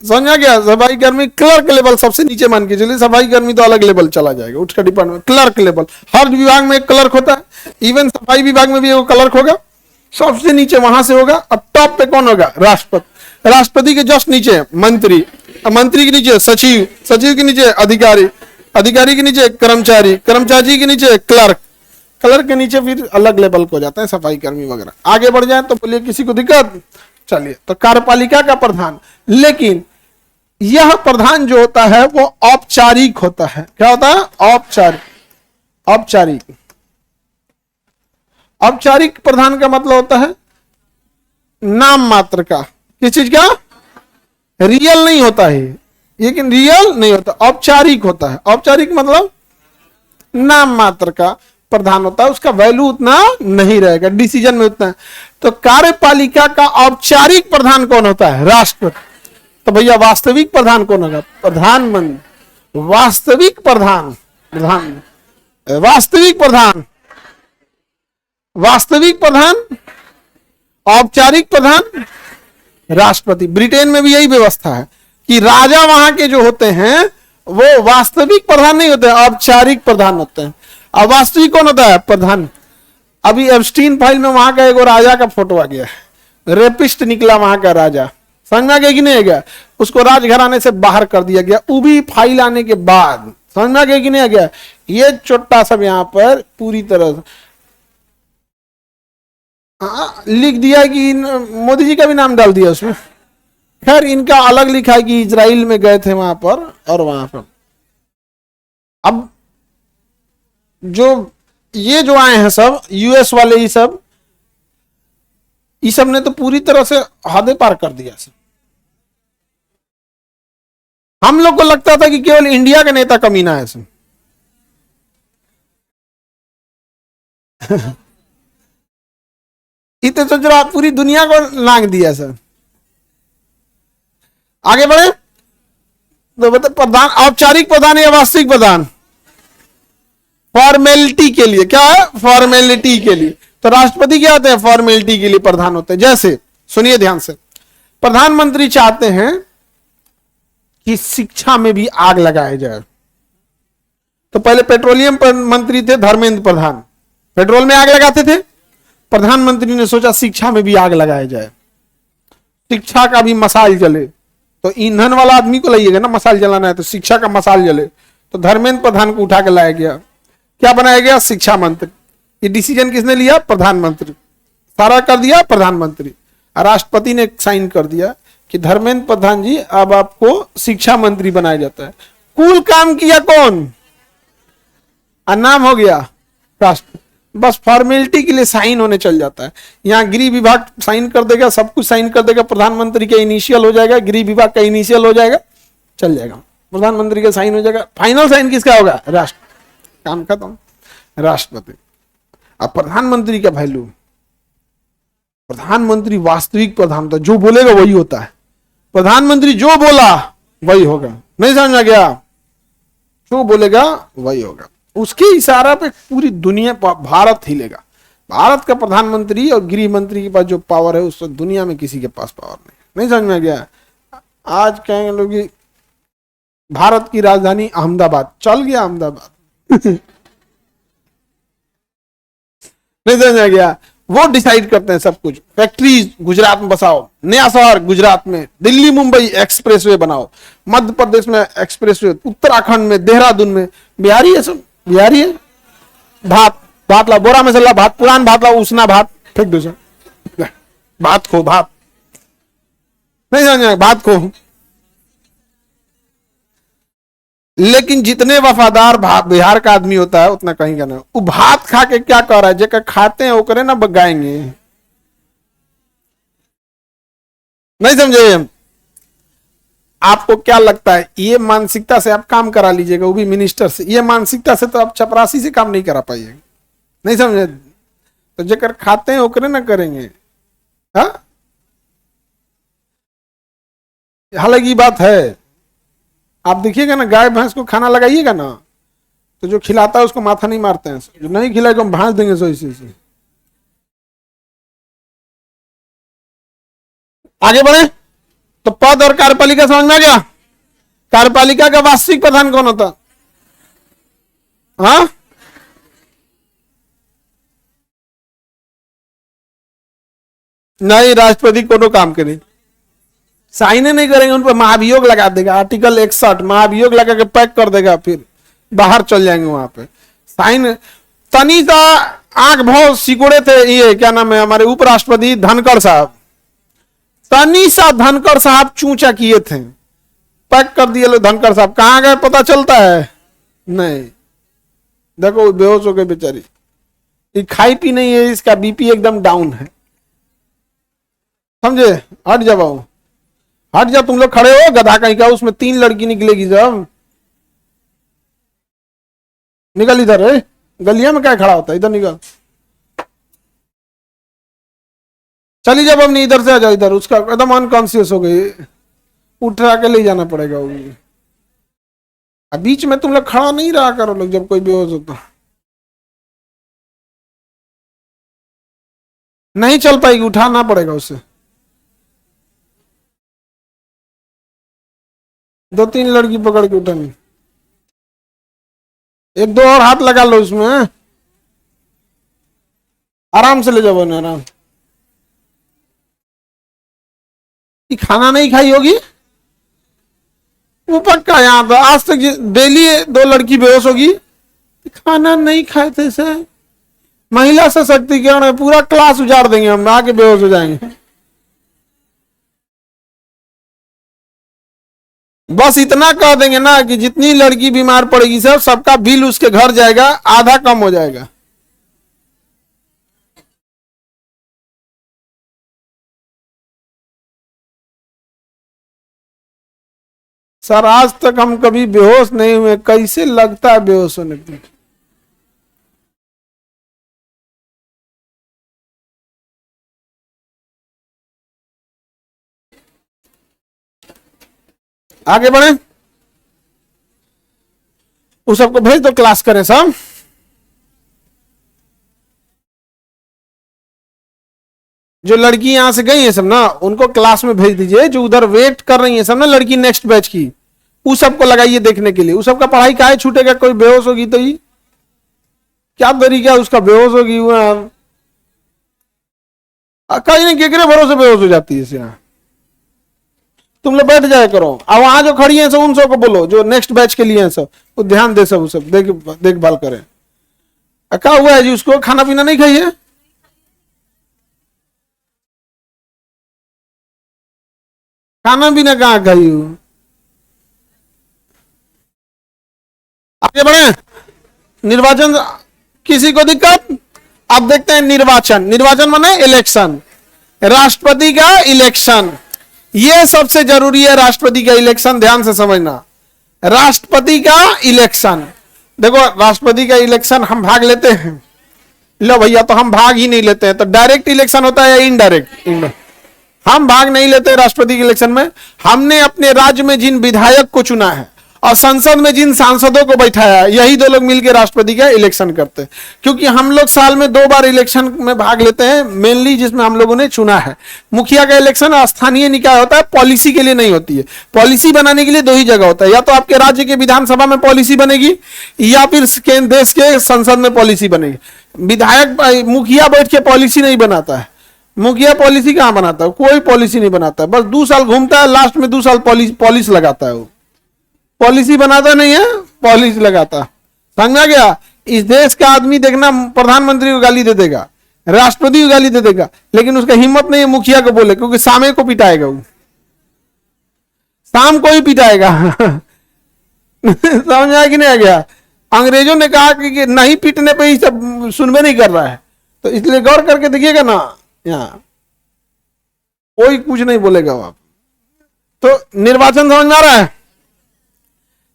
समझा क्या? सफाई कर्मी क्लर्क लेवल सबसे नीचे मान के चलिए, सफाई कर्मी तो अलग लेवल चला जाएगा, उसका डिपार्टमेंट क्लर्क लेवल। हर विभाग में एक क्लर्क होता है, इवन सफाई विभाग में भी एक क्लर्क होगा, सबसे नीचे वहां से होगा। और टॉप पे कौन होगा? राष्ट्रपति। राष्ट्रपति के जस्ट नीचे मंत्री, मंत्री के नीचे सचिव, सचिव के नीचे अधिकारी, अधिकारी के नीचे कर्मचारी, कर्मचारी के नीचे क्लर्क, क्लर्क के नीचे फिर अलग लेवल को जाता है सफाई कर्मी वगैरह। आगे बढ़ जाए तो बोलिए किसी को दिक्कत? चलिए, तो कार्यपालिका का प्रधान, लेकिन यह प्रधान जो होता है वो औपचारिक होता है। क्या होता है? औपचारिक। औपचारिक, औपचारिक प्रधान का मतलब होता है नाम मात्र का। किस चीज का? रियल नहीं होता है, लेकिन रियल नहीं होता, औपचारिक होता है। औपचारिक मतलब नाम मात्र का प्रधान होता है, उसका वैल्यू उतना नहीं रहेगा, डिसीजन में उतना। तो कार्यपालिका का औपचारिक प्रधान कौन होता है? राष्ट्रपति। तो भैया वास्तविक प्रधान कौन होगा? प्रधानमंत्री। वास्तविक प्रधान, प्रधान, वास्तविक प्रधान, वास्तविक प्रधान, औपचारिक प्रधान राष्ट्रपति। ब्रिटेन में भी यही व्यवस्था है कि राजा वहां के जो होते हैं वो वास्तविक प्रधान नहीं होते, औपचारिक प्रधान होते हैं। अब वास्तविक कौन होता है? प्रधान। अभी एप्स्टीन फाइल में वहां का एक राजा का फोटो आ गया है, रेपिस्ट निकला वहां का राजा, समझ में आ गया कि नहीं आ गया? उसको राजघराने से बाहर कर दिया गया, वो भी फाइल आने के बाद। समझ में आ गया कि नहीं आ गया? ये छोटा सब यहां पर पूरी तरह से लिख दिया कि मोदी जी का भी नाम डाल दिया उसमें। खैर इनका अलग लिखा है कि इजराइल में गए थे वहां पर, और वहां पर अब जो ये जो आए हैं सब यूएस वाले, ये सब ने तो पूरी तरह से हदें पार कर दिया सब। हम लोग को लगता था कि केवल इंडिया का नेता कमीना है सब। इतने सोच रहा पूरी दुनिया को लांग दिया सर। आगे बढ़े तो बता, प्रधान औपचारिक प्रधान या वास्तविक प्रधान? फॉर्मेलिटी के लिए। क्या है? फॉर्मेलिटी के लिए। तो राष्ट्रपति क्या होते हैं? फॉर्मेलिटी के लिए प्रधान होते हैं। जैसे सुनिए ध्यान से, प्रधानमंत्री चाहते हैं कि शिक्षा में भी आग लगाया जाए। तो पहले पेट्रोलियम मंत्री थे धर्मेंद्र प्रधान, पेट्रोल में आग लगाते थे। प्रधानमंत्री ने सोचा शिक्षा में भी आग लगाया जाए, शिक्षा का भी मसाल जले। तो ईंधन वाला आदमी को लाइएगा ना, मसाल जलाना है तो शिक्षा का मसाल जले। तो धर्मेंद्र प्रधान को उठा के लाया गया, क्या बनाया गया? शिक्षा मंत्री। ये डिसीजन किसने लिया? प्रधानमंत्री। सारा कर दिया प्रधानमंत्री, राष्ट्रपति ने साइन कर दिया कि धर्मेंद्र प्रधान जी अब आपको शिक्षा मंत्री बनाया जाता है। कुल काम किया कौन? नाम हो गया राष्ट्रपति। बस फॉर्मेलिटी के लिए साइन होने चल जाता है। यहाँ गृह विभाग साइन कर देगा, सब कुछ साइन कर देगा, प्रधानमंत्री का इनिशियल हो जाएगा, गृह विभाग का इनिशियल हो जाएगा, चल जाएगा, प्रधानमंत्री का साइन हो जाएगा। फाइनल साइन किसका होगा? राष्ट्र। काम खत्म, राष्ट्रपति। अब प्रधानमंत्री का वैल्यू, प्रधानमंत्री वास्तविक प्रधान होता है, जो बोलेगा वही होता है। प्रधानमंत्री जो बोला वही होगा, नहीं समझ में गया? जो बोलेगा वही होगा, उसके इशारा पे पूरी दुनिया, भारत हिलेगा। भारत का प्रधानमंत्री और गृह मंत्री के पास जो पावर है उस दुनिया में किसी के पास पावर नहीं समझ में गया? आज कहेंगे लोग भारत की राजधानी अहमदाबाद, चल गया अहमदाबाद। नहीं समझ में गया? वो डिसाइड करते हैं सब कुछ। फैक्ट्रीज गुजरात में बसाओ, नया शहर गुजरात में, दिल्ली मुंबई एक्सप्रेसवे बनाओ, मध्य प्रदेश में एक्सप्रेसवे, उत्तराखंड में, देहरादून में। बिहारी है सब, बिहारी है। भात ला, बोरा में चला भात, पुरान भात ला, उसना भात फेंक दो सर, भात खो, भात नहीं समझ, भात खो। लेकिन जितने वफादार बिहार का आदमी होता है उतना कहीं का ना, वो भात खा के क्या कर रहा है, जेकर खाते हैं वो करे ना बगाएंगे। नहीं समझे? आपको क्या लगता है ये मानसिकता से आप काम करा लीजिएगा, वो भी मिनिस्टर से? ये मानसिकता से तो आप चपरासी से काम नहीं करा पाइएगा। नहीं समझे? तो जेकर खाते हैं वो करे ना करेंगे। हाँ, हालांकि बात है, आप देखिएगा ना, गाय भैंस को खाना लगाइएगा ना तो जो खिलाता है उसको माथा नहीं मारते हैं, जो नहीं खिलाएगा हम भांज देंगे सो इसी से। आगे बढ़े तो पद और कार्यपालिका समझ में आ गया। कार्यपालिका का वास्तविक प्रधान कौन होता? हाँ, नहीं, राष्ट्रपति कोनो काम के नहीं, साइन नहीं करेंगे, उन पर महाभियोग लगा देगा, आर्टिकल 61 महाभियोग लगा के पैक कर देगा, फिर बाहर चल जाएंगे वहां पे। साइन तनी सा आंख बहुत सिकुड़े थे, ये क्या नाम है हमारे उपराष्ट्रपति धनखड़ साहब, तनी सा धनखड़ साहब चूचा किए थे, पैक कर दिए लोग। धनखड़ साहब कहां गए पता चलता है नहीं, देखो बेहोश हो गए बेचारी, ये खाई पी नहीं है, इसका बीपी एकदम डाउन है, समझे। हट जाओ, हट जा, तुम लोग खड़े हो गधा कहीं का, उसमें 3 लड़की निकलेगी जब, निकल इधर है, गलिया में क्या खड़ा होता है, इधर निकल, चली जब अपनी इधर से आ जाओ, इधर उसका एकदम अनकॉन्सियस हो गई, उठा के ले जाना पड़ेगा वो। बीच में तुम लोग खड़ा नहीं रहा करो लोग, जब कोई बेहोश होता नहीं चल पाएगी, उठाना पड़ेगा उसे। 2-3 लड़की पकड़ के उठानी, 1-2 और हाथ लगा लो उसमें, आराम से ले जाओ ना, आराम। खाना नहीं खाई होगी वो पक्का, यहाँ तो आज तक डेली 2 लड़की बेहोश होगी, खाना नहीं खाए थे सर। महिला सशक्तिकरण है, पूरा क्लास उजाड़ देंगे हम, आके बेहोश हो जाएंगे। बस इतना कह देंगे ना कि जितनी लड़की बीमार पड़ेगी सर, सबका बिल उसके घर जाएगा, आधा कम हो जाएगा। सर आज तक हम कभी बेहोश नहीं हुए, कैसे लगता है बेहोश होने पर? आगे बढ़े, उस सबको भेज दो, क्लास करें सब। जो लड़की यहां से गई है सब ना, उनको क्लास में भेज दीजिए, जो उधर वेट कर रही है सब ना लड़की नेक्स्ट बैच की, उस सबको लगाइए देखने के लिए। उस सबका पढ़ाई काहे छूटेगा, कोई बेहोश होगी तो ही क्या तरीका उसका, बेहोश होगी वहां कहीं नहीं, केकरे भरोसे बेहोश हो जाती है यहाँ। तुम लोग बैठ जाया करो, अब वहां जो खड़ी है सब उन सबको बोलो, जो नेक्स्ट बैच के लिए है सब, वो ध्यान दे, सब देखभाल करें। क्या हुआ है जी, उसको खाना पीना नहीं खाई है? खाना पीना कहाँ खाई हो? आगे बढ़े, निर्वाचन किसी को दिक्कत? अब देखते हैं निर्वाचन। निर्वाचन माने इलेक्शन, राष्ट्रपति का इलेक्शन, ये सबसे जरूरी है। राष्ट्रपति का इलेक्शन ध्यान से समझना, राष्ट्रपति का इलेक्शन। देखो राष्ट्रपति का इलेक्शन हम भाग लेते हैं, लो भैया, तो हम भाग ही नहीं लेते हैं, तो डायरेक्ट इलेक्शन होता है या इनडायरेक्ट? हम भाग नहीं लेते राष्ट्रपति के इलेक्शन में। हमने अपने राज्य में जिन विधायक को चुना है और संसद में जिन सांसदों को बैठाया है, यही 2 लोग मिलकर राष्ट्रपति का इलेक्शन करते हैं। क्योंकि हम लोग साल में 2 बार इलेक्शन में भाग लेते हैं मेनली, जिसमें हम लोगों ने चुना है। मुखिया का इलेक्शन स्थानीय निकाय होता है, पॉलिसी के लिए नहीं होती है। पॉलिसी बनाने के लिए 2 ही जगह होता है, या तो आपके राज्य के विधानसभा में पॉलिसी बनेगी, या फिर देश के संसद में पॉलिसी बनेगी। विधायक मुखिया बैठ के पॉलिसी नहीं बनाता है, मुखिया पॉलिसी कहां बनाता है? कोई पॉलिसी नहीं बनाता है, बस 2 साल घूमता है, लास्ट में 2 साल पॉलिस लगाता है। वो पॉलिसी बनाता नहीं है, पॉलिस लगाता। समझ में आ गया? इस देश का आदमी देखना प्रधानमंत्री को गाली दे देगा, राष्ट्रपति को गाली दे देगा, लेकिन उसका हिम्मत नहीं है मुखिया को बोले, क्योंकि सामे को पिटाएगा, वो शाम को ही पिटाएगा। समझ आया कि नहीं आ गया? अंग्रेजों ने कहा कि नहीं पीटने पे ही सब सुनबे नहीं कर रहा है, तो इसलिए गौर करके देखिएगा ना, यहाँ कोई कुछ नहीं बोलेगा आप। तो निर्वाचन समझ में आ रहा है?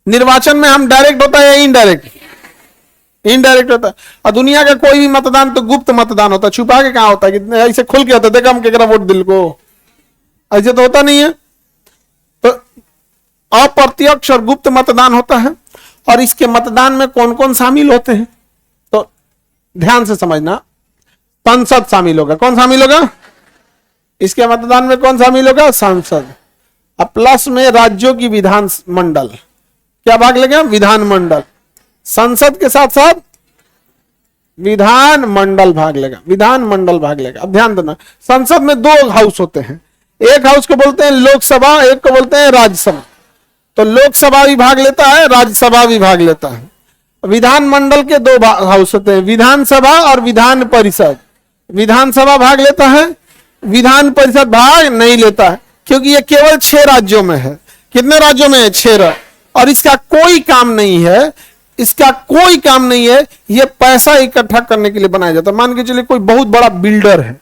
निर्वाचन में हम डायरेक्ट होता है या इनडायरेक्ट? इनडायरेक्ट होता है। और दुनिया का कोई भी मतदान तो गुप्त मतदान होता है, छुपा के कहां होता है, कि ऐसे खुल के होता है, देखा हम केकरा वोट दिल को, ऐसे तो होता नहीं है। तो अप्रत्यक्ष और गुप्त मतदान होता है। और इसके मतदान में कौन कौन शामिल होते हैं? तो ध्यान से समझना, संसद शामिल होगा। कौन शामिल होगा? इसके मतदान में कौन शामिल होगा? संसद। अब प्लस में राज्यों की विधान मंडल, क्या भाग लेगा? विधान मंडल। संसद के साथ साथ विधान मंडल भाग लेगा, विधान मंडल भाग लेगा। अब ध्यान देना, संसद में दो हाउस होते हैं, एक हाउस को बोलते हैं लोकसभा, एक को बोलते हैं राज्यसभा। तो लोकसभा भी भाग लेता है, राज्यसभा भी भाग लेता है। विधान मंडल के दो हाउस होते हैं, विधानसभा और विधान परिषद। विधानसभा भाग लेता है, विधान परिषद भाग नहीं लेता है, क्योंकि ये केवल 6 राज्यों में है। कितने राज्यों में है? 6। और इसका कोई काम नहीं है, इसका कोई काम नहीं है, ये पैसा इकट्ठा करने के लिए बनाया जाता है। मान के चलिए कोई बहुत बड़ा बिल्डर है,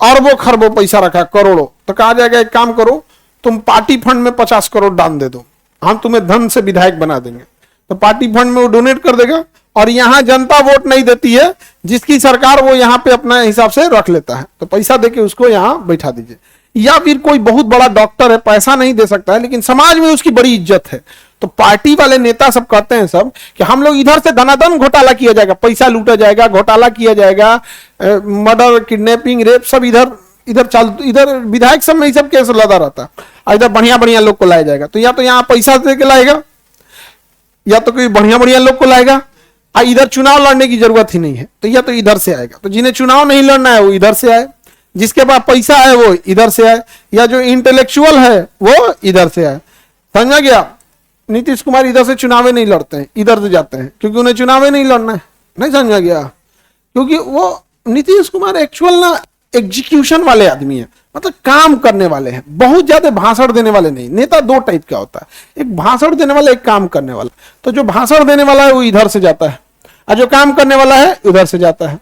अरबों खरबों पैसा रखा, करोड़ों, तो कहा जाएगा एक काम करो, तुम पार्टी फंड में 50 करोड़ दान दे दो, हम तुम्हें धन से विधायक बना देंगे। तो पार्टी फंड में वो डोनेट कर देगा, और यहां जनता वोट नहीं देती है, जिसकी सरकार वो यहां पे अपने हिसाब से रख लेता है, तो पैसा देके उसको यहां बैठा दीजिए। या फिर कोई बहुत बड़ा डॉक्टर है, पैसा नहीं दे सकता है, लेकिन समाज में उसकी बड़ी इज्जत है, तो पार्टी वाले नेता सब कहते हैं सब कि हम लोग इधर से धनाधन घोटाला किया जाएगा, पैसा लूटा जाएगा, घोटाला किया जाएगा, मर्डर, किडनैपिंग, रेप सब इधर इधर विधायक सब में ही सब केस लदा रहता है, और इधर बढ़िया बढ़िया लोग को लाया जाएगा। तो या तो यहाँ पैसा दे के लाएगा, या तो कोई बढ़िया बढ़िया लोग को लाएगा, और इधर चुनाव लड़ने की जरूरत ही नहीं है, तो या तो इधर से आएगा। तो जिन्हें चुनाव नहीं लड़ना है वो इधर से आए, जिसके पास पैसा है वो इधर से आए, या जो इंटेलेक्चुअल है वो इधर से आए। समझ गया? नीतीश कुमार इधर से चुनाव नहीं लड़ते हैं, इधर से जाते हैं, क्योंकि उन्हें चुनाव नहीं लड़ना है। नहीं समझा गया? क्योंकि वो नीतीश कुमार एक्चुअल ना एग्जीक्यूशन वाले आदमी है, मतलब काम करने वाले हैं, बहुत ज्यादा भाषण देने वाले नहीं। नेता दो टाइप का होता है, एक भाषण देने वाला, एक काम करने वाला। तो जो भाषण देने वाला है वो इधर से जाता है, और जो काम करने वाला है उधर से जाता है।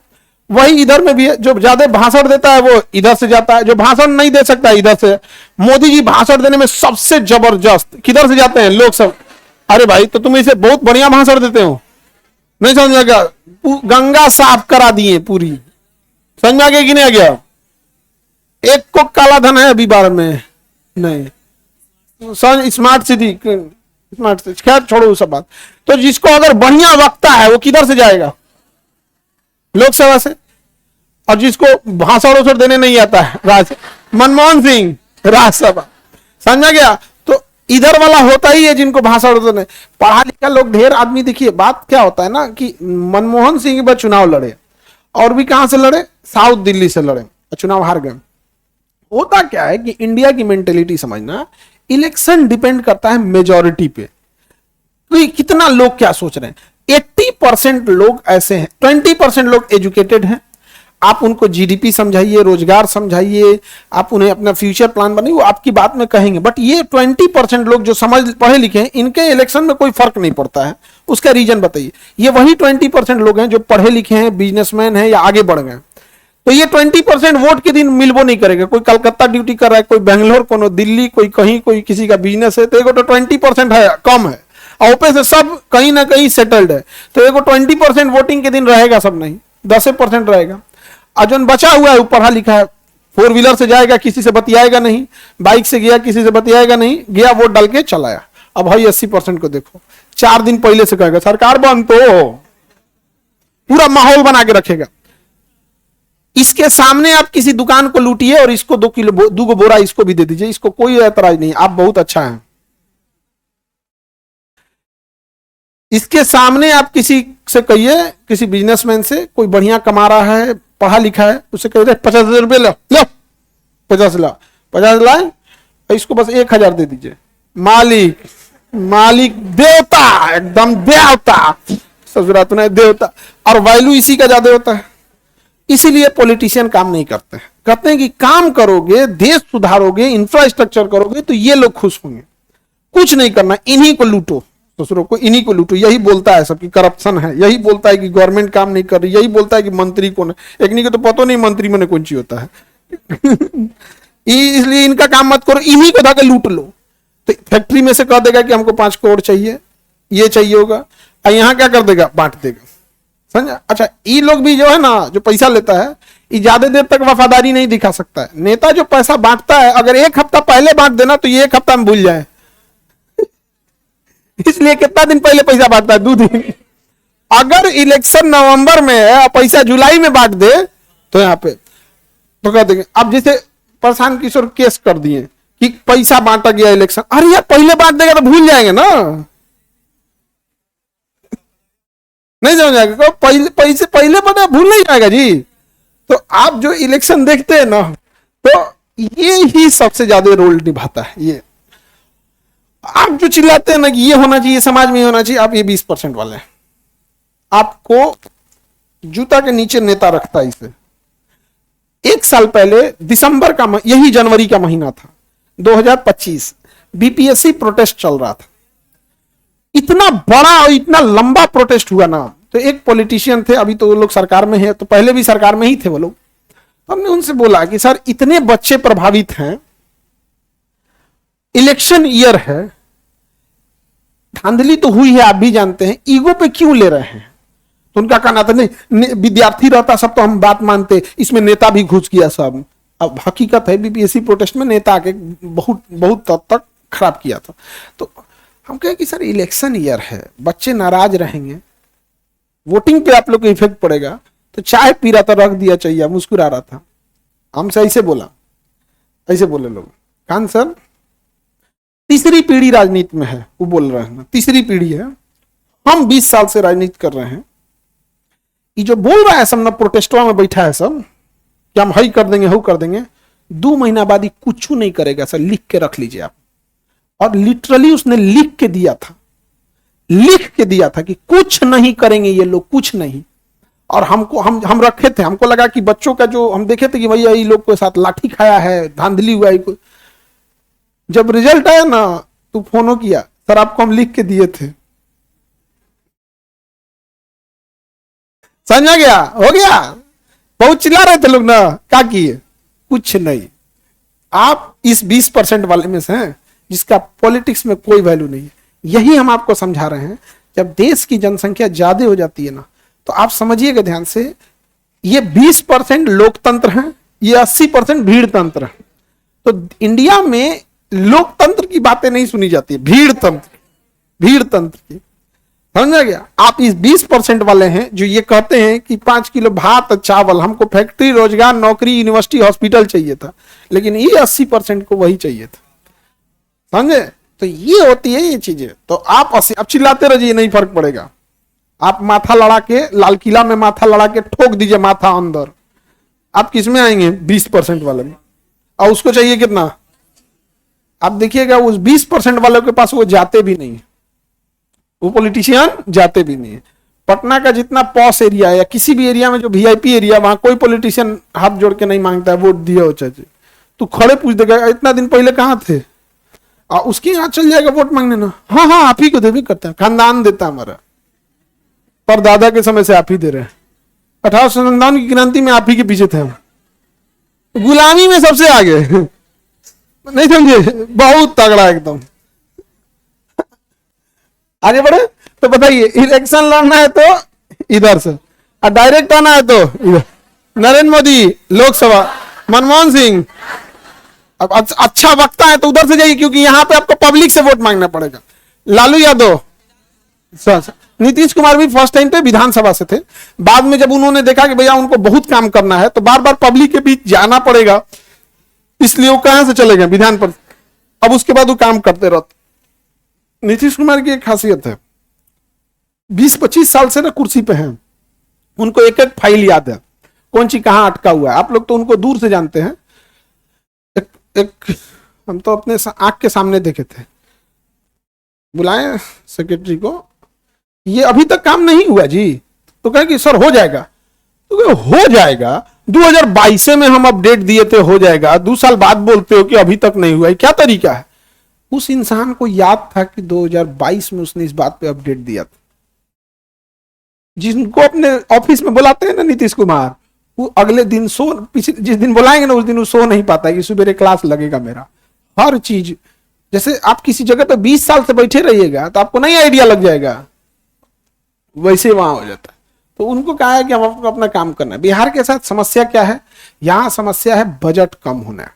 वही इधर में भी है, जो ज्यादा भाषण देता है वो इधर से जाता है, जो भाषण नहीं दे सकता है इधर से। मोदी जी भाषण देने में सबसे जबरदस्त किधर से जाते हैं? लोकसभा। अरे भाई, तो तुम इसे बहुत बढ़िया भाषण देते हो, नहीं समझ गया? गंगा साफ करा दिए पूरी, समझ में आ गया कि नहीं आ गया? एक को काला धन है अभी बार में नहीं, स्मार्ट सिटी, खैर छोड़ो सब बात। तो जिसको अगर बढ़िया वक्ता है वो किधर से जाएगा? लोकसभा से। और जिसको भाषण देने नहीं आता है, मनमोहन सिंह, राज्यसभा। समझा गया? तो इधर वाला होता ही है जिनको भाषण देने। पढ़ा लिखा लोग ढेर आदमी, देखिए बात क्या होता है ना कि मनमोहन सिंह के बाद चुनाव लड़े, और भी कहां से लड़े? साउथ दिल्ली से लड़े, चुनाव हार गए। होता क्या है कि इंडिया की मेंटेलिटी समझना, इलेक्शन डिपेंड करता है मेजॉरिटी पे। तो कितना लोग क्या सोच रहे हैं? 80% लोग ऐसे हैं, 20% लोग एजुकेटेड हैं। आप उनको जीडीपी समझाइए, रोजगार समझाइए, आप उन्हें अपना फ्यूचर प्लान बनाइए, वो आपकी बात में कहेंगे। बट ये 20% लोग जो समझ पढ़े लिखे हैं, इनके इलेक्शन में कोई फर्क नहीं पड़ता है। उसका रीजन बताइए। ये वही 20% लोग हैं जो पढ़े लिखे हैं, बिजनेसमैन हैं या आगे बढ़ गए। तो ये 20% वोट के दिन मिलबो नहीं करेगा। कोई कलकत्ता ड्यूटी कर रहा है, कोई बेंगलोर, कोनो दिल्ली, कोई कहीं, कोई किसी का बिजनेस है, तो एगो तो 20% है, कम है। और ऊपर से सब कहीं ना कहीं सेटल्ड है, तो एगो 20% वोटिंग के दिन रहेगा, सब नहीं 10% रहेगा। और जो बचा हुआ है वो पढ़ा लिखा है, 4 व्हीलर से जाएगा, किसी से बतियाएगा नहीं, बाइक से गया, किसी से बतियाएगा नहीं, गया वोट डाल के चलाया। अब भाई 80% को देखो, 4 दिन पहले से कहेगा सरकार बंद, तो पूरा माहौल बना के रखेगा। इसके सामने आप किसी दुकान को लूटिए और इसको 2 बोरा इसको भी दे दीजिए, इसको कोई ऐतराज नहीं, आप बहुत अच्छा है। इसके सामने आप किसी से कहिए, किसी बिजनेसमैन से, कोई बढ़िया कमा रहा है, पढ़ा लिखा है, उसे कहिए 50,000 रुपये लो, 50 लाए, इसको बस 1,000 दे दीजिए। मालिक देवता, एकदम देवता, ससुरात में देवता। और वैल्यू इसी का ज्यादा होता है। इसीलिए पॉलिटिशियन काम नहीं करते हैं। कहते हैं कि काम करोगे, देश सुधारोगे, इंफ्रास्ट्रक्चर करोगे, तो ये लोग खुश होंगे। कुछ नहीं करना, इन्हीं को लूटो, दूसरों को इन्हीं को लूटो। यही बोलता है सबकी करप्शन है, यही बोलता है कि गवर्नमेंट काम नहीं कर रही, यही बोलता है कि मंत्री कौन है। एक नहीं को तो पता नहीं मंत्री मैंने कौन सी होता है। इसलिए इनका काम मत करो, इन्हीं को धाके लूट लो। तो फैक्ट्री में से कह देगा कि हमको 5 करोड़ चाहिए, ये चाहिए होगा, और यहां क्या कर देगा? बांट देगा। समझा? अच्छा, ये लोग भी जो है ना, जो पैसा लेता है, ये ज्यादा देर तक वफादारी नहीं दिखा सकता है। नेता जो पैसा बांटता है, अगर 1 हफ्ता पहले बांट देना तो ये 1 हफ्ता में भूल जाए। इसलिए कितना दिन पहले पैसा बांटता है, 2 दिन। अगर इलेक्शन नवंबर में है और पैसा जुलाई में बांट दे तो यहाँ पे तो कह देंगे। अब जैसे प्रशांत किशोर केस कर दिए कि पैसा बांटा गया इलेक्शन, अरे यार पहले बांट देगा तो भूल जाएंगे ना, नहीं समझ आएगा, पहले पैसे पहले बने भूल नहीं जाएगा जी। तो आप जो इलेक्शन देखते हैं ना, तो ये ही सबसे ज्यादा रोल निभाता है। ये आप जो चिल्लाते हैं ना कि ये होना चाहिए समाज में, ये होना चाहिए, आप ये 20% वाले हैं। आपको जूता के नीचे नेता रखता है इसे। 1 साल पहले दिसंबर का, यही जनवरी का महीना था 2025, बीपीएससी प्रोटेस्ट चल रहा था। इतना बड़ा और इतना लंबा प्रोटेस्ट हुआ ना, तो एक पॉलिटिशियन थे, अभी तो वो लोग सरकार में है, तो पहले भी सरकार में ही थे वो लोग। हमने उनसे बोला कि सर इतने बच्चे प्रभावित हैं, इलेक्शन ईयर है, धांधली तो हुई है आप भी जानते हैं, ईगो पे क्यों ले रहे हैं? तो उनका कहना था नहीं विद्यार्थी रहता सब तो हम बात मानते, इसमें नेता भी घुस गया सब। अब हकीकत है बीपीएससी प्रोटेस्ट में नेता आके बहुत हद तक खराब किया था। तो हम कहे कि सर इलेक्शन ईयर है, बच्चे नाराज रहेंगे, वोटिंग पे आप लोग को इफेक्ट पड़ेगा, तो चाय पी रहा था रख दिया चाहिए, मुस्कुरा रहा था। हमसे ऐसे बोला, ऐसे बोले लोग। कान सर तीसरी पीढ़ी राजनीति में है, वो बोल रहे हैं ना तीसरी पीढ़ी है, हम 20 साल से राजनीति कर रहे हैं। ये जो बोल रहा है सब ना, प्रोटेस्टवा में बैठा है सब कि हम हई कर देंगे हु कर देंगे, 2 महीना बाद ही कुछ नहीं करेगा सर, लिख के रख लीजिए आप। और लिटरली उसने लिख के दिया था, लिख के दिया था कि कुछ नहीं करेंगे ये लोग, कुछ नहीं। और हमको हम रखे थे, हमको लगा कि बच्चों का जो हम देखे थे कि भैया ये लोग के साथ लाठी खाया है, धांधली हुआ है। जब रिजल्ट आया ना तो फोन किया, सर आपको हम लिख के दिए थे। समझ गया, हो गया। बहुत चिल्ला रहे थे लोग ना, क्या किए? कुछ नहीं। आप इस 20% वाले में से हैं जिसका पॉलिटिक्स में कोई वैल्यू नहीं है। यही हम आपको समझा रहे हैं। जब देश की जनसंख्या ज्यादा हो जाती है ना, तो आप समझिएगा ध्यान से, ये 20% लोकतंत्र है, ये 80% भीड़ तंत्र है। तो इंडिया में लोकतंत्र की बातें नहीं सुनी जाती है, भीड़ तंत्र की। समझ गया? आप इस 20% वाले हैं जो ये कहते हैं कि 5 किलो भात चावल, हमको फैक्ट्री रोजगार नौकरी यूनिवर्सिटी हॉस्पिटल चाहिए था, लेकिन ये 80% को वही चाहिए था। समझे? तो ये होती है ये चीजें। तो आप अब चिल्लाते रहिए, नहीं फर्क पड़ेगा। आप माथा लड़ा के, लाल किला में माथा लड़ा के ठोक दीजिए माथा अंदर, आप किसमें आएंगे? 20% वाले में। और उसको चाहिए कितना? आप देखिएगा उस 20% वालों के पास वो जाते भी नहीं है, वो पॉलिटिशियन जाते भी नहीं है। पटना का जितना पॉश एरिया है या किसी भी एरिया में जो वीआईपी एरिया, वहां कोई पॉलिटिशियन हाथ जोड़ के नहीं मांगता है वोट दिया हो चाचा। तू खड़े पूछ देगा इतना दिन पहले कहां थे, उसके यहां चल जाएगा वोट मांगने ना। हाँ हाँ आप ही को देवी करता है, खानदान देता हमारा, पर दादा के समय से आप ही दे रहे हैं। 1857 की क्रांति में आप ही के पीछे थे हम, गुलामी में सबसे आगे। नहीं समझे? बहुत तगड़ा एकदम। आगे बढ़े तो बताइए, इलेक्शन लड़ना है तो इधर से, और डायरेक्ट आना है तो इधर। नरेंद्र मोदी लोकसभा, मनमोहन सिंह अब अच्छा वक्ता है तो उधर से जाइए, क्योंकि यहां पे आपको पब्लिक से वोट मांगना पड़ेगा। लालू यादव, नीतीश कुमार भी फर्स्ट टाइम पे विधानसभा से थे, बाद में जब उन्होंने देखा कि भैया उनको बहुत काम करना है तो बार बार पब्लिक के बीच जाना पड़ेगा, इसलिए वो कहां से चले गए विधान पर। अब उसके बाद वो काम करते रहते। नीतीश कुमार की एक खासियत है, 20-25 साल से ना कुर्सी पे हैं, उनको एक एक फाइल याद है, कौन सी कहां अटका हुआ है। आप लोग तो उनको दूर से जानते हैं, एक हम तो अपने आंख के सामने देखे थे। बुलाए सेक्रेटरी को, ये अभी तक काम नहीं हुआ जी, तो कहे कि सर हो जाएगा। तो हो जाएगा, 2022 में हम अपडेट दिए थे हो जाएगा, 2 साल बाद बोलते हो कि अभी तक नहीं हुआ है, क्या तरीका है? उस इंसान को याद था कि 2022 में उसने इस बात पे अपडेट दिया था। जिनको अपने ऑफिस में बुलाते हैं ना नीतीश कुमार, वो अगले दिन जिस दिन बुलाएंगे ना उस दिन वो सो नहीं पाता है कि सुबह क्लास लगेगा मेरा। हर चीज, जैसे आप किसी जगह पे 20 साल से बैठे रहिएगा तो आपको नहीं आइडिया लग जाएगा, वैसे वहां हो जाता है। तो उनको कहा है कि हम आपको अपना काम करना है। बिहार के साथ समस्या क्या है? यहां समस्या है बजट कम होना।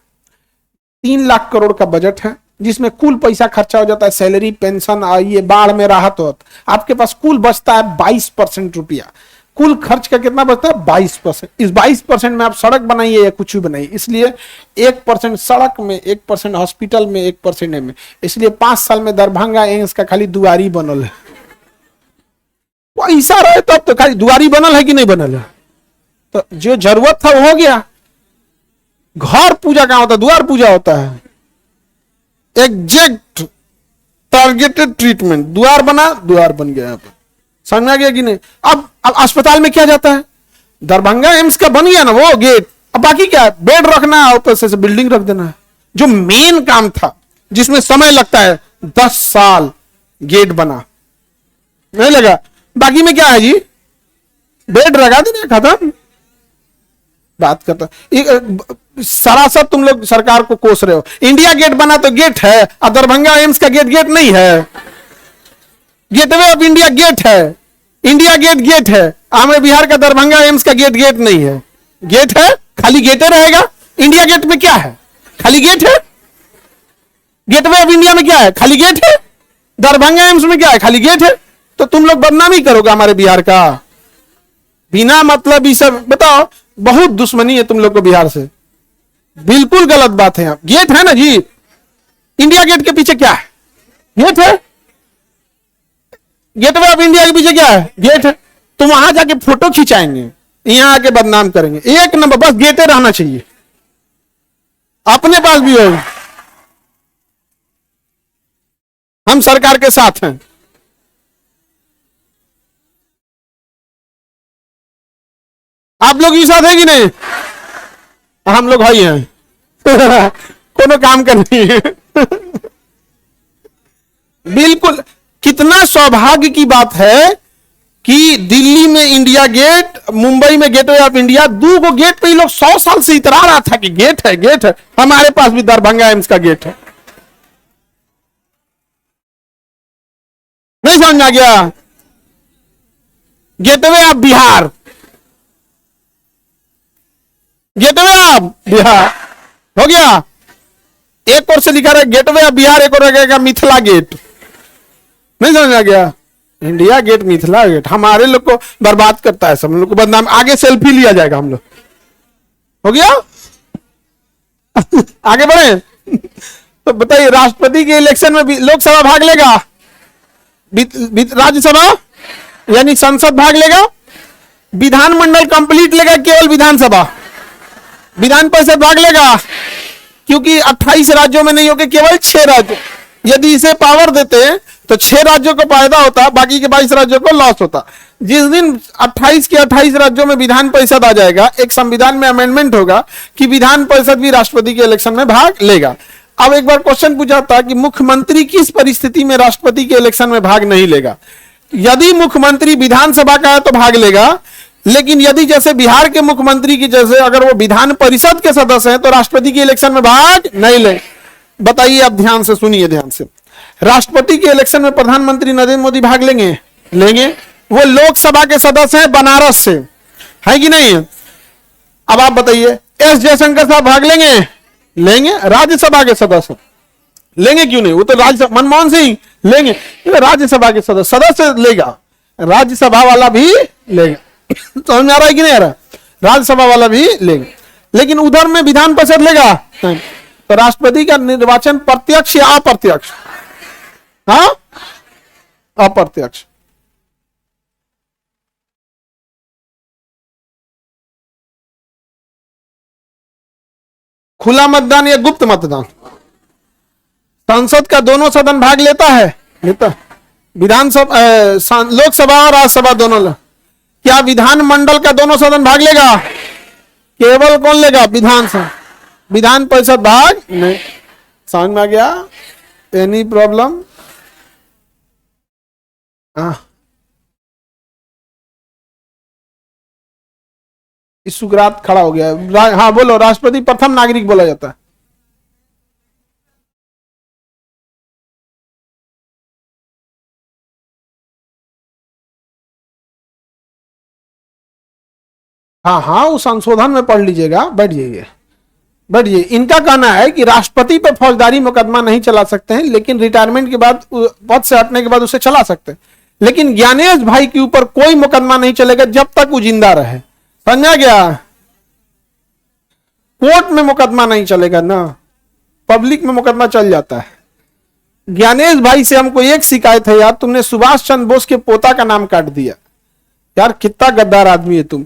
3 लाख करोड़ का बजट है, जिसमें कुल पैसा खर्चा हो जाता है, सैलरी, पेंशन, ये बाढ़ में राहत हो, आपके पास कुल बचता है 22% रुपया। कुल खर्च का कितना बचता है? 22%। इस 22% में आप सड़क बनाइए या कुछ भी बनाइए, इसलिए 1% सड़क में, 1% हॉस्पिटल में, 1% में, इसलिए 5 साल में दरभंगा एम्स का खाली दुआरी बनल है। पैसा रहे तब तो खाली दुआरी बनल है कि नहीं बनल है? तो जो जरूरत था वो हो गया। घर पूजा कहां होता है? द्वार पूजा होता है। एग्जैक्ट टारगेटेड ट्रीटमेंट, द्वार बना, द्वार बन गया। समझ में आ गया कि नहीं? अब अस्पताल में क्या जाता है? दरभंगा एम्स का बन गया ना वो गेट, अब बाकी क्या है? बेड रखना है और पैसे से बिल्डिंग रख देना है। जो मेन काम था जिसमें समय लगता है 10 साल, गेट बना, नहीं लगा। बाकी में क्या है जी? बेड लगा देना, खत्म। बात करता सरासर तुम लोग सरकार को कोस रहे हो। इंडिया गेट बना तो गेट है, और दरभंगा एम्स का गेट गेट नहीं है। गेटवे ऑफ इंडिया गेट है, इंडिया गेट गेट है। हमारे बिहार का दरभंगा एम्स का गेट गेट नहीं है। गेट है, खाली गेटे रहेगा। इंडिया गेट में क्या है? खाली गेट है। गेटवे ऑफ इंडिया में क्या है? खाली गेट है। दरभंगा एम्स में क्या है? खाली गेट है। तो तुम लोग बदनामी करोगे हमारे बिहार का, बिना मतलब ये सब। बताओ, बहुत दुश्मनी है तुम लोग को बिहार से, बिल्कुल गलत बात है। गेट है ना जी, इंडिया गेट के पीछे क्या है? गेट है। गेटवे ऑफ इंडिया के पीछे क्या है? गेट है। तो वहां जाके फोटो खिंचाएंगे, यहां आके बदनाम करेंगे। एक नंबर, बस गेटे रहना चाहिए, अपने पास भी हो। हम सरकार के साथ हैं। आप लोग भी साथ हैं कि नहीं? हम लोग भाई हैं। कोनो काम का नहीं है। बिल्कुल। कितना सौभाग्य की बात है कि दिल्ली में इंडिया गेट, मुंबई में गेटवे ऑफ इंडिया, 2 गेट पे ही लोग 100 साल से इतरा रहा था कि गेट है, गेट है। हमारे पास भी दरभंगा एम्स का गेट है। नहीं समझ में आ गया? Gateway of Bihar, gateway of Bihar हो गया। एक और से लिखा रहा है गेटवे ऑफ बिहार, एक और रहेगा मिथिला गेट। नहीं समझ में आ गया? India gate, Mithila gate. हमारे लोग को बर्बाद करता है, सब लोग को बदनाम। आगे सेल्फी लिया जाएगा हम लोग। हो गया? आगे बढ़े। तो बताइए, राष्ट्रपति के इलेक्शन में लोकसभा भाग लेगा, राज्यसभा यानी संसद भाग लेगा, विधानमंडल कंप्लीट लेगा, केवल विधानसभा, विधान परिषद भाग लेगा, क्योंकि 28 राज्यों में नहीं होके केवल 6 राज्य। यदि इसे पावर देते तो 6 राज्यों को फायदा होता, बाकी के 22 राज्यों को लॉस होता। जिस दिन 28 के 28 राज्यों में विधान परिषद आ जाएगा, एक संविधान में अमेंडमेंट होगा कि विधान परिषद भी राष्ट्रपति के इलेक्शन में भाग लेगा। अब एक बार क्वेश्चन पूछा था कि मुख्यमंत्री किस परिस्थिति में राष्ट्रपति के इलेक्शन में भाग नहीं लेगा? यदि मुख्यमंत्री विधानसभा का है तो भाग लेगा, लेकिन यदि जैसे बिहार के मुख्यमंत्री की जैसे अगर वो विधान परिषद के सदस्य हैं तो राष्ट्रपति के इलेक्शन में भाग नहीं ले। बताइए, आप ध्यान से सुनिए, ध्यान से। राष्ट्रपति के इलेक्शन में प्रधानमंत्री नरेंद्र मोदी भाग लेंगे? लेंगे। वो लोकसभा के सदस्य हैं बनारस से, है कि नहीं? अब आप बताइए, एस जयशंकर साहब भाग लेंगे? लेंगे। राज्यसभा के सदस्य लेंगे, क्यों नहीं? वो तो राज्यसभा, मनमोहन सिंह लेंगे, राज्यसभा के सदस्य लेगा, राज्यसभा वाला भी लेगा। समझ में आ रहा है कि नहीं आ रहा? राज्यसभा वाला भी लेगा, लेकिन उधर में विधान परिषद लेगा नहीं। तो राष्ट्रपति का निर्वाचन प्रत्यक्ष या अप्रत्यक्ष? हाँ, अप्रत्यक्ष। खुला मतदान या गुप्त मतदान? संसद का दोनों सदन भाग लेता है? लेता। विधानसभा, लोकसभा और राज्यसभा दोनों। क्या विधानमंडल का दोनों सदन भाग लेगा? केवल कौन लेगा? विधानसभा। विधान परिषद भाग नहीं। समझ में आ गया? Any problem? सुकरात खड़ा हो गया। हाँ बोलो। राष्ट्रपति प्रथम नागरिक बोला जाता है। हाँ हाँ, उस संशोधन में पढ़ लीजिएगा, बैठ जाइए। बढ़िए। इनका कहना है कि राष्ट्रपति पर फौजदारी मुकदमा नहीं चला सकते हैं, लेकिन रिटायरमेंट के बाद, पद से हटने के बाद उसे चला सकते हैं। लेकिन ज्ञानेश भाई के ऊपर कोई मुकदमा नहीं चलेगा जब तक वो जिंदा रहे। समझा गया? कोर्ट में मुकदमा नहीं चलेगा ना, पब्लिक में मुकदमा चल जाता है। ज्ञानेश भाई से हमको एक शिकायत है यार, तुमने सुभाष चंद्र बोस के पोता का नाम काट दिया यार, कितना गद्दार आदमी है तुम।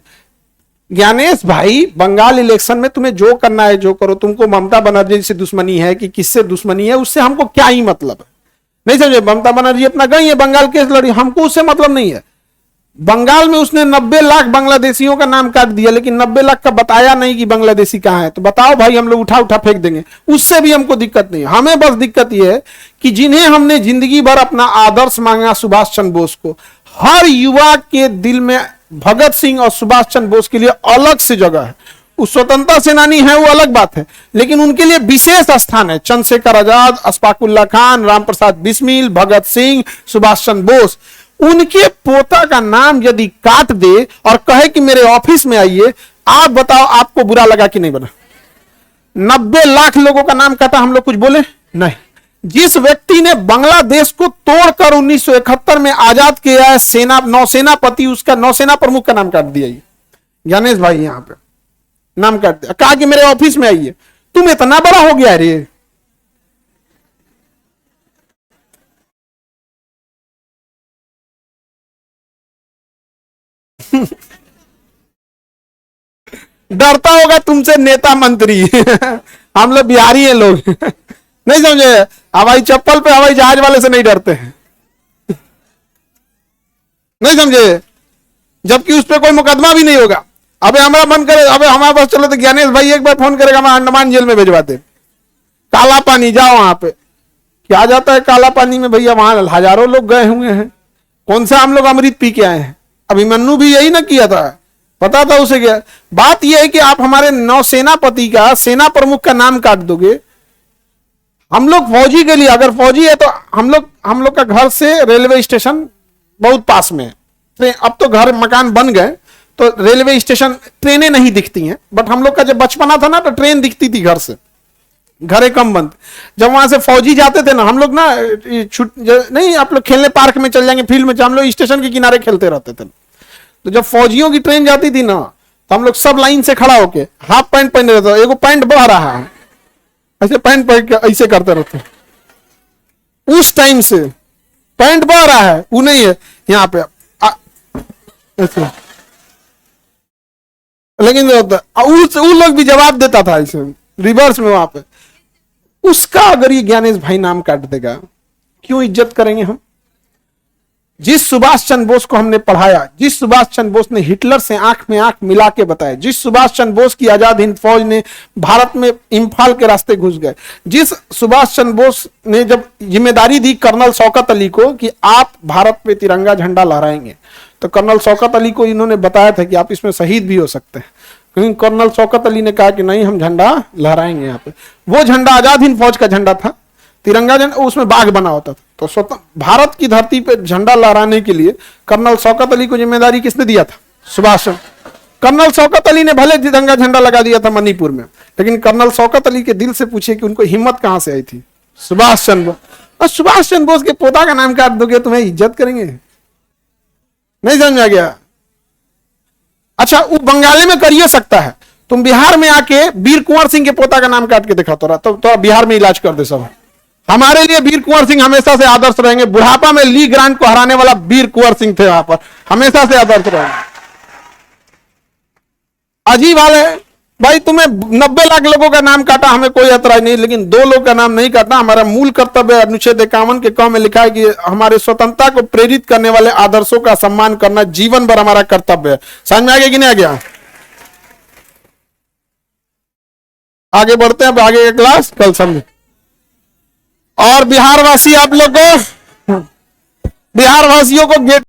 ज्ञानेश भाई, बंगाल इलेक्शन में तुम्हें जो करना है जो करो, तुमको ममता बनर्जी से दुश्मनी है कि किससे दुश्मनी है, उससे हमको क्या ही मतलब है। नहीं समझे? ममता बनर्जी अपना गई है, बंगाल केस लड़ी, हमको उससे मतलब नहीं है। बंगाल में उसने 90 लाख बांग्लादेशियों का नाम काट दिया, लेकिन 90 लाख का बताया नहीं कि बांग्लादेशी कहां है। तो बताओ भाई, हम लोग उठा उठा फेंक देंगे, उससे भी हमको दिक्कत नहीं। हमें बस दिक्कत यह है कि जिन्हें हमने जिंदगी भर अपना आदर्श मांगा, सुभाष चंद्र बोस को, हर युवा के दिल में भगत सिंह और सुभाष चंद्र बोस के लिए अलग से जगह है। वो स्वतंत्रता सेनानी है, वो अलग बात है, लेकिन उनके लिए विशेष स्थान है। चंद्रशेखर आजाद, अशफाकुल्ला खान, रामप्रसाद बिस्मिल, भगत सिंह, सुभाष चंद्र बोस, उनके पोता का नाम यदि काट दे और कहे कि मेरे ऑफिस में आइए, आप बताओ आपको बुरा लगा कि नहीं बना? 90 लाख लोगों का नाम काटा, हम लोग कुछ बोले नहीं। जिस व्यक्ति ने बांग्लादेश को तोड़कर 1971 में आजाद किया है, सेना नौसेनापति, उसका नौसेना प्रमुख का नाम काट दिया। ज्ञानेश भाई यहां पे नाम काट दिया, कहा कि मेरे ऑफिस में आइए। तुम इतना बड़ा हो गया रे। डरता होगा तुमसे नेता मंत्री। हम लोग बिहारी हैं लोग। नहीं समझे? हवाई चप्पल पे हवाई जहाज वाले से नहीं डरते हैं। नहीं समझे? जबकि उस पर कोई मुकदमा भी नहीं होगा। अबे हमारा मन करे, अबे हमारे पास चलो तो ज्ञानेश भाई एक बार फोन करेगा, हम अंडमान जेल में भिजवाते। काला पानी जाओ, वहां पे क्या जाता है काला पानी में भैया, वहां हजारों लोग गए हुए हैं। कौन सा हम लोग अमृत पी के आए हैं? अभिमन्यु भी यही ना किया था, पता था उसे क्या। बात यह है कि आप हमारे नौसेनापति का, सेना प्रमुख का नाम काट दोगे। हम लोग फौजी के लिए, अगर फौजी है तो हम लोग का घर से रेलवे स्टेशन बहुत पास में है। अब तो घर मकान बन गए तो रेलवे स्टेशन, ट्रेनें नहीं दिखती हैं, बट हम लोग का जब बचपना था ना तो ट्रेन दिखती थी घर से। घरे कम बंद। जब वहां से फौजी जाते थे ना, हम लोग ना नहीं, आप लोग खेलने पार्क में चल जाएंगे, फील्ड में, हम लोग स्टेशन के किनारे खेलते रहते थे। तो जब फौजियों की ट्रेन जाती थी ना, तो हम लोग सब लाइन से खड़ा होके हाफ पैंट पहने रहते, एगो पैंट बह रहा है, ऐसे पैंट पहन के ऐसे करते रहते। उस टाइम से पैंट बह रहा है, वो नहीं है यहाँ पे ऐसे। लेकिन उस लोग भी जवाब देता था ऐसे रिवर्स में वहां पे। उसका अगर ये ज्ञानेश भाई नाम काट देगा, क्यों इज्जत करेंगे हम? जिस सुभाष चंद्र बोस को हमने पढ़ाया, जिस सुभाष चंद्र बोस ने हिटलर से आंख में आंख मिला के बताया, जिस सुभाष चंद्र बोस की आजाद हिंद फौज ने भारत में इम्फाल के रास्ते घुस गए, जिस सुभाष चंद्र बोस ने जब जिम्मेदारी दी कर्नल शौकत अली को कि आप भारत पे तिरंगा झंडा लहराएंगे, तो कर्नल शौकत अली को इन्होंने बताया था कि आप इसमें शहीद भी हो सकते हैं। क्योंकि कर्नल शौकत अली ने कहा कि नहीं, हम झंडा लहराएंगे यहाँ पे। वो झंडा आजाद हिंद फौज का झंडा था, तिरंगा झंडा, उसमें बाघ बना होता था। तो स्वतंत्र भारत की धरती पे झंडा लहराने के लिए कर्नल शौकत अली को जिम्मेदारी किसने दिया था? सुभाष चंद्र। कर्नल शौकत अली ने भले तिरंगा झंडा लगा दिया था मणिपुर में, लेकिन कर्नल शौकत अली के दिल से पूछे कि उनको हिम्मत कहां से आई थी? सुभाष चंद्र बोस। और सुभाष चंद्र बोस के पोता का नाम काट दोगे, तुम्हें इज्जत करेंगे? नहीं समझ आ गया? अच्छा, वो बंगाली में करिए सकता है, तुम बिहार में आके वीर कुंवर सिंह के पोता का नाम काट के दिखा तो बिहार में इलाज कर दे सब। हमारे लिए वीर कुंवर सिंह हमेशा से आदर्श रहेंगे। बुढ़ापा में ली ग्रांट को हराने वाला वीर कुंवर सिंह थे, वहां पर हमेशा से आदर्श रहेंगे। अजीब हाल है भाई, तुम्हें 90 लाख लोगों का नाम काटा, हमें कोई ऐतराज नहीं, लेकिन 2 लोग का नाम नहीं काटना। हमारा मूल कर्तव्य अनुच्छेद 51 के क में लिखा है कि हमारे स्वतंत्रता को प्रेरित करने वाले आदर्शों का सम्मान करना जीवन भर हमारा कर्तव्य है। समझ में आ गया कि नहीं आ गया? आगे बढ़ते हैं, अब आगे का क्लास कल समझे। और बिहार वासी, आप लोग को, बिहार वासियों को गेट